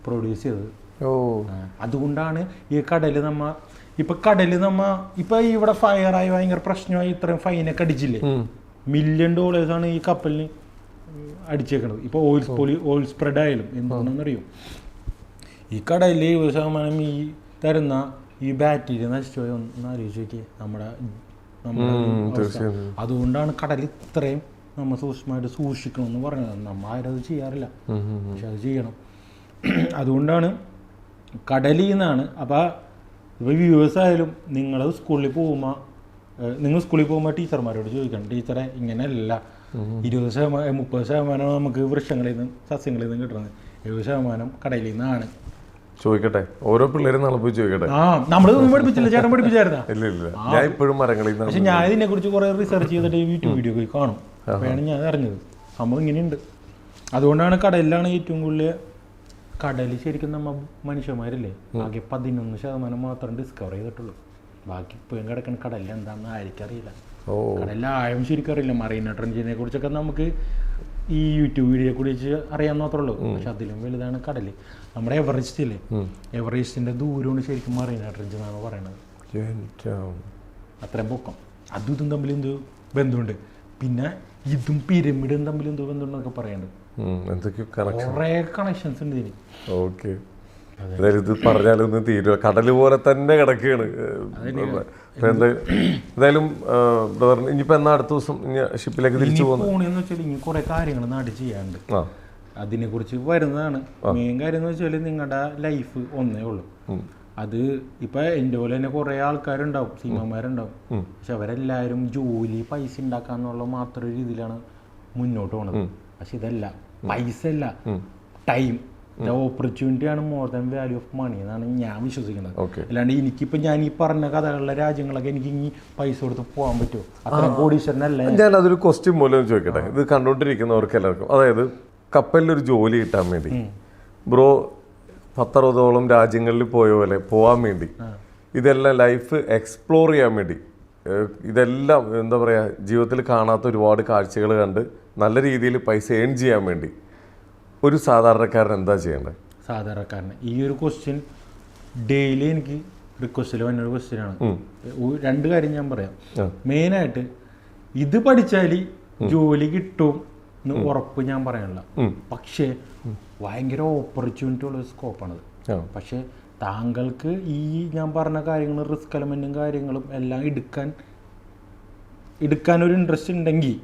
പ്രൊഡ്യൂസ് ചെയ്തത്. അതുകൊണ്ടാണ് ഈ കടല് ഇപ്പൊ ഇവിടെ ഫയറായി ഭയങ്കര പ്രശ്നമായി, ഇത്രയും ഫൈനൊക്കെ അടിച്ചില്ലേ, $1 മില്യൺ ഈ കപ്പലിന് അടിച്ചേക്കണത്. ഇപ്പൊ ഓയിൽ സ്പ്രെഡ് ആയാലും എന്താണെന്നറിയും, ഈ കടലിൽ 70% ഈ തരുന്ന ഈ ബാക്ടീരിയ നശിച്ചു പോയി. ഒന്ന് ആലോചിച്ച് നോക്കിയേ നമ്മുടെ അതുകൊണ്ടാണ് കടൽ ഇത്രയും നമ്മൾ സൂക്ഷ്മമായിട്ട് സൂക്ഷിക്കണം എന്ന് പറയുന്നത്. നമ്മൾ ആരും അത് ചെയ്യാറില്ല, പക്ഷെ അത് ചെയ്യണം. അതുകൊണ്ടാണ് കടലിൽ നിന്നാണ്. അപ്പോൾ ഇപ്പോൾ വ്യൂവേഴ്സ് ആയാലും നിങ്ങൾ സ്കൂളിൽ പോകുമ്പോൾ ടീച്ചർമാരോട് ചോദിക്കണം, ടീച്ചറെ ഇങ്ങനെയല്ല, 20-30% നമുക്ക് വൃക്ഷങ്ങളിൽ നിന്നും സസ്യങ്ങളിൽ നിന്നും കിട്ടുന്നത്, 70% കടലിൽ നിന്നാണ്. ചോദിക്കട്ടെ, ഓരോ പിള്ളേരും നാളെ പോയി ചോദിക്കട്ടെ. നമ്മളൊന്നും പഠിപ്പിച്ചില്ല, ചേട്ടൻ പഠിപ്പിച്ചായിരുന്നാ? ഞാൻ ഇപ്പോഴും മരങ്ങളിൽ. പക്ഷെ ഞാൻ ഇതിനെ കുറിച്ച് കുറെ റിസർച്ച് ചെയ്തിട്ട് യൂട്യൂബ് വീഡിയോ പോയി കാണും. അപ്പോഴാണ് ഞാൻ അറിഞ്ഞത് സംഭവം ഇങ്ങനെയുണ്ട്. അതുകൊണ്ടാണ് കടലിലാണ് ഏറ്റവും കൂടുതൽ. കടൽ ശരിക്കും നമ്മൾ മനുഷ്യന്മാരില്ലേ ആകെ 11% മാത്രം ഡിസ്കവർ ചെയ്തിട്ടുള്ളൂ. ബാക്കി ഇപ്പോഴും കിടക്കുന്ന കടലിൽ എന്താണെന്ന് ആർക്കറിയില്ല. കടലിലെ ആഴം ശരിക്കും അറിയില്ല. മറീന ട്രെഞ്ചിനെ കുറിച്ചൊക്കെ നമുക്ക് ഈ യൂട്യൂബ് വീഡിയോ കുറിച്ച് അറിയാൻ മാത്രമേ ഉള്ളൂ. പക്ഷെ അതിലും വലുതാണ് കടൽ. നമ്മുടെ എവറസ്റ്റ് ഇല്ലേ, എവറസ്റ്റിന്റെ ദൂരമാണ് ശരിക്കും മറീന ട്രെഞ്ച് എന്നാണ് പറയണത്. അത്രയും പൊക്കം. അതും ഇതും തമ്മിൽ എന്തോ ബന്ധമുണ്ട്. പിന്നെ ഇതും പിരമിഡും തമ്മിൽ എന്തോ ബന്ധമുണ്ടെന്നൊക്കെ പറയുന്നുണ്ട്. കുറെ കണക്ഷൻസ് ഉണ്ട് ഇതിന്. ഓക്കെ, ഇത് പറഞ്ഞാലൊന്നും തീരുക. കടല് പോലെ തന്നെ കിടക്കുകയാണ്. എന്തായാലും ഇനിയിപ്പോ എന്നാ അടുത്ത ദിവസം ഷിപ്പിലേക്ക് തിരിച്ചു പോകുന്നതെന്ന് വെച്ചാൽ ഇനി കുറെ കാര്യങ്ങൾ നാട്ടിൽ ചെയ്യാറുണ്ട്. അതിനെ കുറിച്ച് വരുന്നതാണ്. മെയിൻ കാര്യം എന്ന് വെച്ചാൽ നിങ്ങളുടെ ലൈഫ് ഒന്നേ ഉള്ളൂ. അത് ഇപ്പൊ എൻ്റെ പോലെ തന്നെ കുറെ ആൾക്കാരുണ്ടാവും, സിനിമമാരുണ്ടാവും. പക്ഷെ അവരെല്ലാവരും ജോലി പൈസ ഉണ്ടാക്കാന്നുള്ള മാത്രം രീതിയിലാണ് മുന്നോട്ട് പോണത്. പക്ഷെ ഇതല്ല, പൈസ അല്ല, ടൈം, ഓപ്പർച്യൂണിറ്റി ആണ് more than value of money എന്നാണ് ഞാൻ വിശ്വസിക്കുന്നത്. അല്ലാണ്ട് എനിക്കിപ്പോൾ ഞാൻ ഈ പറഞ്ഞ കഥകളുടെ രാജ്യങ്ങളൊക്കെ എനിക്ക് ഇനി പൈസ കൊടുത്ത് പോകാൻ പറ്റുമോ? അത്രയും കോടീശ്വരനല്ല ഞാൻ. അതൊരു ക്വസ്റ്റ്യൻ മൂലം ചോദിക്കട്ടെ, ഇത് കണ്ടുകൊണ്ടിരിക്കുന്നവർക്ക് എല്ലാവർക്കും. അതായത് കപ്പലിലൊരു ജോലി കിട്ടാൻ വേണ്ടി ബ്രോ 10-60ഓളം രാജ്യങ്ങളിൽ പോയ പോലെ പോകാൻ വേണ്ടി, ഇതെല്ലാം ലൈഫ് എക്സ്പ്ലോർ ചെയ്യാൻ വേണ്ടി, ഇതെല്ലാം എന്താ പറയുക, ജീവിതത്തിൽ കാണാത്ത ഒരുപാട് കാഴ്ചകൾ കണ്ട് നല്ല രീതിയിൽ പൈസ ഏൺ ചെയ്യാൻ വേണ്ടി ഒരു സാധാരണക്കാരൻ എന്താ ചെയ്യേണ്ടത്? സാധാരണക്കാരന് ഈ ഒരു ക്വസ്റ്റ്യൻ ഡെയിലി എനിക്ക് റിക്വസ്റ്റിൽ വന്നൊരു ക്വസ്റ്റ്യനാണ്. 2 കാര്യം ഞാൻ പറയാം. മെയിനായിട്ട് ഇത് പഠിച്ചാൽ ജോലി കിട്ടും എന്ന് ഉറപ്പ് ഞാൻ പറയാനില്ല. പക്ഷേ ഭയങ്കര ഓപ്പർച്യൂണിറ്റി ഉള്ള സ്കോപ്പാണത്. പക്ഷേ താങ്കൾക്ക് ഈ ഞാൻ പറഞ്ഞ കാര്യങ്ങൾ, റിസ്ക് എലമെന്റും കാര്യങ്ങളും എല്ലാം എടുക്കാൻ ഒരു ഇൻട്രസ്റ്റ് ഉണ്ടെങ്കിൽ,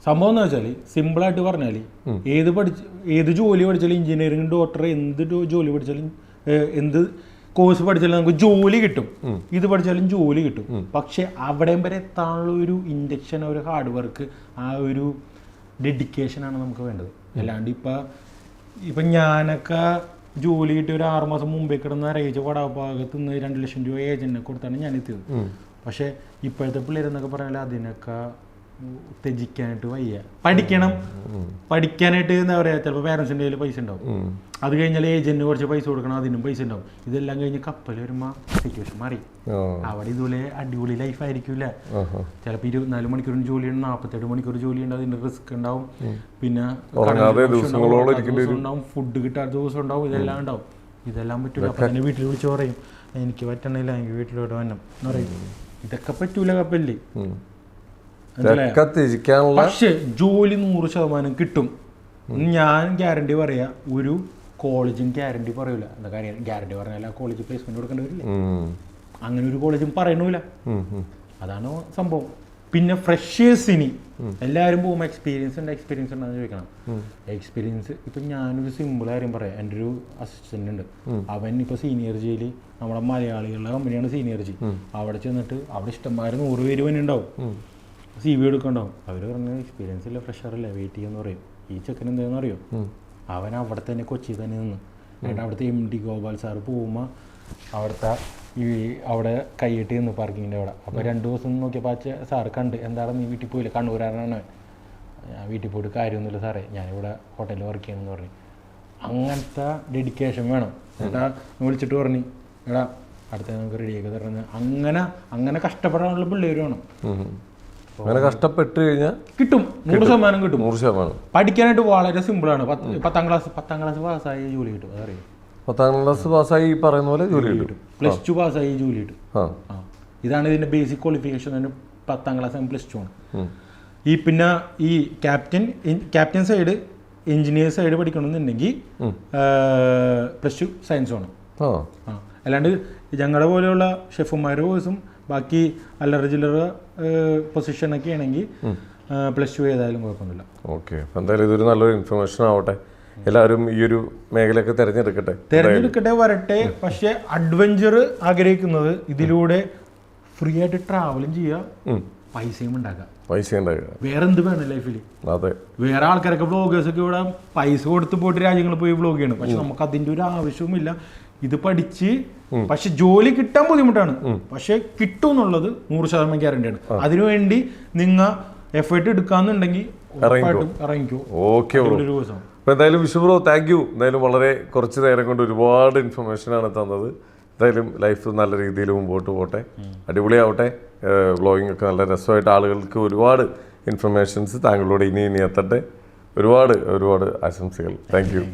സംഭവം എന്ന് വെച്ചാൽ സിമ്പിളായിട്ട് പറഞ്ഞാൽ ഏത് ജോലി പഠിച്ചാലും, എഞ്ചിനീയറിംഗ്, ഡോക്ടർ, എന്ത് ജോലി പഠിച്ചാലും, എന്ത് കോഴ്സ് പഠിച്ചാലും നമുക്ക് ജോലി കിട്ടും. ഇത് പഠിച്ചാലും ജോലി കിട്ടും. പക്ഷെ അവിടെയും വരെ എത്താനുള്ള ഒരു ഇൻഡക്ഷൻ, ഒരു ഹാർഡ് വർക്ക്, ആ ഒരു ഡെഡിക്കേഷനാണ് നമുക്ക് വേണ്ടത്. അല്ലാണ്ട് ഇപ്പം ഞാനൊക്കെ ജോലി കിട്ടി ഒരു 6 മാസം മുമ്പേ കിടന്ന് അറിയിച്ച വടാഭാഗത്ത് നിന്ന് 2 ലക്ഷം രൂപ ഏജന്റിനെ കൊടുത്താണ് ഞാൻ എത്തിയത്. പക്ഷെ ഇപ്പോഴത്തെ പിള്ളേരെന്നൊക്കെ പറഞ്ഞാൽ അതിനൊക്കെ ത്യജിക്കാനായിട്ട് വയ്യ. പഠിക്കാനായിട്ട് എന്താ പറയുക, ചിലപ്പോൾ പാരൻസിൻ്റെ കയ്യിൽ പൈസ ഉണ്ടാവും, അത് കഴിഞ്ഞാൽ ഏജന്റിന് കുറച്ച് പൈസ കൊടുക്കണം, അതിനും പൈസ ഉണ്ടാവും. ഇതെല്ലാം കഴിഞ്ഞ് കപ്പൽ വരുമ്പോൾ സിറ്റുവേഷൻ മാറി. അവിടെ ഇതുപോലെ അടിപൊളി ലൈഫ് ആയിരിക്കില്ല. ചിലപ്പോൾ 24 മണിക്കൂറിന് ജോലി ഉണ്ട്, 48 മണിക്കൂർ ജോലി ഉണ്ട്, അതിന്റെ റിസ്ക് ഉണ്ടാവും. പിന്നെ ഉണ്ടാവും, ഫുഡ് കിട്ടാത്ത ദിവസം ഉണ്ടാവും, ഇതെല്ലാം ഉണ്ടാവും. ഇതെല്ലാം പറ്റൂല. അപ്പം തന്നെ വീട്ടിൽ വിളിച്ച് പറയും എനിക്ക് പറ്റണില്ല, എനിക്ക് വീട്ടിലോട്ട് വരണം എന്ന് പറയും. ഇതൊക്കെ പറ്റൂല കപ്പലിൽ. പക്ഷേ ജോലി 100% കിട്ടും. ഞാൻ ഗ്യാരണ്ടി പറയാ, ഒരു കോളേജും ഗ്യാരണ്ടി പറയൂല. എന്താ കാര്യം, ഗ്യാരണ്ടി പറഞ്ഞാൽ ആ കോളേജ് പ്ലേസ്മെന്റ് കൊടുക്കേണ്ടി വരില്ലേ? അങ്ങനെ ഒരു കോളേജും പറയണില്ല. അതാണ് സംഭവം. പിന്നെ ഫ്രഷേഴ്സിന് എല്ലാവരും പോകുമ്പോൾ എക്സ്പീരിയൻസ് ഉണ്ടെന്ന് ചോദിക്കണം. എക്സ്പീരിയൻസ് ഇപ്പം ഞാനൊരു സിമ്പിൾ കാര്യം പറയാം. എൻ്റെ ഒരു അസിസ്റ്റൻ്റ് ഉണ്ട്, അവൻ ഇപ്പോൾ സീനിയർജിയിൽ, നമ്മുടെ മലയാളികളുടെ കമ്പനിയാണ് സീനിയർജി. അവിടെ ചെന്നിട്ട് അവിടെ ഇഷ്ടംമാര് 100 പേര് തന്നെ ഉണ്ടാവും, CV എടുക്കണ്ടാവും. അവർ പറഞ്ഞ എക്സ്പീരിയൻസ് ഇല്ല, ഫ്രഷറല്ലേ, വെയിറ്റ് ചെയ്യാന്ന് പറയും. ഈ ചെക്കൻ എന്താണെന്ന് അറിയോ, അവൻ അവിടെ തന്നെ കൊച്ചി തന്നെ നിന്ന് എന്നിട്ട് അവിടുത്തെ MD ഗോപാൽ സാറ് പോകുമ്പോൾ അവിടെ കൈയിട്ട് നിന്ന് പാർക്കിങ്ങിൻ്റെ അവിടെ. അപ്പോൾ 2 ദിവസം നോക്കിയപ്പോൾ സാറ് കണ്ട്, എന്താണ് നീ വീട്ടിൽ പോയില്ല, കണ്ണൂരാനാണ്. ഞാൻ വീട്ടിൽ പോയിട്ട് കാര്യമൊന്നുമില്ല സാറേ, ഞാനിവിടെ ഹോട്ടലിൽ വർക്ക് ചെയ്യണമെന്ന് പറഞ്ഞു. അങ്ങനത്തെ ഡെഡിക്കേഷൻ വേണം. ഏട്ടാ വിളിച്ചിട്ട് പറഞ്ഞു, എടാ അടുത്ത നമുക്ക് റെഡിയാക്കി തരണം. അങ്ങനെ കഷ്ടപ്പെടാനുള്ള പിള്ളേർ വേണം. അങ്ങനെ കഷ്ടപ്പെട്ട് കഴിഞ്ഞാൽ കിട്ടും, 100% കിട്ടും. 100%. പഠിക്കാനായിട്ട് വളരെ സിമ്പിളാണ്. 10ാം ക്ലാസ് പാസ്സായി ജോലി കിട്ടും. അതറിയാം, 10ാം ക്ലാസ് പാസ്സായി ഈ പറയുന്ന പോലെ ജോലി കിട്ടും. +2 പാസ്സായി ജോലി കിട്ടും. ഇതാണ് ഇതിന്റെ ബേസിക് ക്വാളിഫിക്കേഷൻ. 10ാം ക്ലാസ് +2 ആണ്. ഈ പിന്നെ ഈ ക്യാപ്റ്റൻ സൈഡ്, എഞ്ചിനീയർ സൈഡ് പഠിക്കണമെന്നുണ്ടെങ്കിൽ +2 സയൻസ് വേണം. അല്ലാണ്ട് ഞങ്ങളുടെ പോലെയുള്ള ഷെഫുമാരുടെ കോഴ്സും ബാക്കി അല്ലറ ചില്ലറ പൊസിഷനൊക്കെ ആണെങ്കിൽ +2 ഏതായാലും കുഴപ്പമൊന്നുമില്ല. ഓക്കെ, എന്തായാലും ഇതൊരു നല്ലൊരു ഇൻഫർമേഷൻ ആവട്ടെ. എല്ലാവരും ഈ ഒരു മേഖലയൊക്കെ തിരഞ്ഞെടുക്കട്ടെ, വരട്ടെ. പക്ഷെ അഡ്വഞ്ചർ ആഗ്രഹിക്കുന്നത് ഇതിലൂടെ ഫ്രീ ആയിട്ട് ട്രാവലും ചെയ്യാം, പൈസയും ഉണ്ടാക്കാം. വേറെ എന്ത് വേണം ലൈഫിൽ? അതെ, വേറെ ആൾക്കാരൊക്കെ വ്ളോഗേഴ്സൊക്കെ ഇവിടെ പൈസ കൊടുത്ത് പോയിട്ട് രാജ്യങ്ങളിൽ പോയി വ്ളോഗ് ചെയ്യണം. പക്ഷെ നമുക്ക് അതിൻ്റെ ഒരു ആവശ്യവുമില്ല. ഇത് പഠിച്ച് പക്ഷെ ജോലി കിട്ടാൻ ബുദ്ധിമുട്ടാണ്, പക്ഷെ കിട്ടും എന്നുള്ളത് 100% ഗ്യാരണ്ടിയാണ്. അതിനുവേണ്ടി നിങ്ങൾ എഫേർട്ട് എടുക്കാന്നുണ്ടെങ്കിൽ ഇറങ്ങിക്കോ. Okay bro. അപ്പോൾ എന്തായാലും വിഷു ബ്രോ, താങ്ക് യു. എന്തായാലും വളരെ കുറച്ച് നേരം കൊണ്ട് ഒരുപാട് ഇൻഫർമേഷനാണ് തന്നത്. എന്തായാലും ലൈഫ് നല്ല രീതിയിൽ മുമ്പോട്ട് പോട്ടെ, അടിപൊളിയാവട്ടെ. വ്ളോഗിങ് ഒക്കെ നല്ല രസമായിട്ട് ആളുകൾക്ക് ഒരുപാട് ഇൻഫർമേഷൻസ് താങ്കളോട് ഇനി എത്തട്ടെ. ഒരുപാട് ആശംസകൾ. Thank you.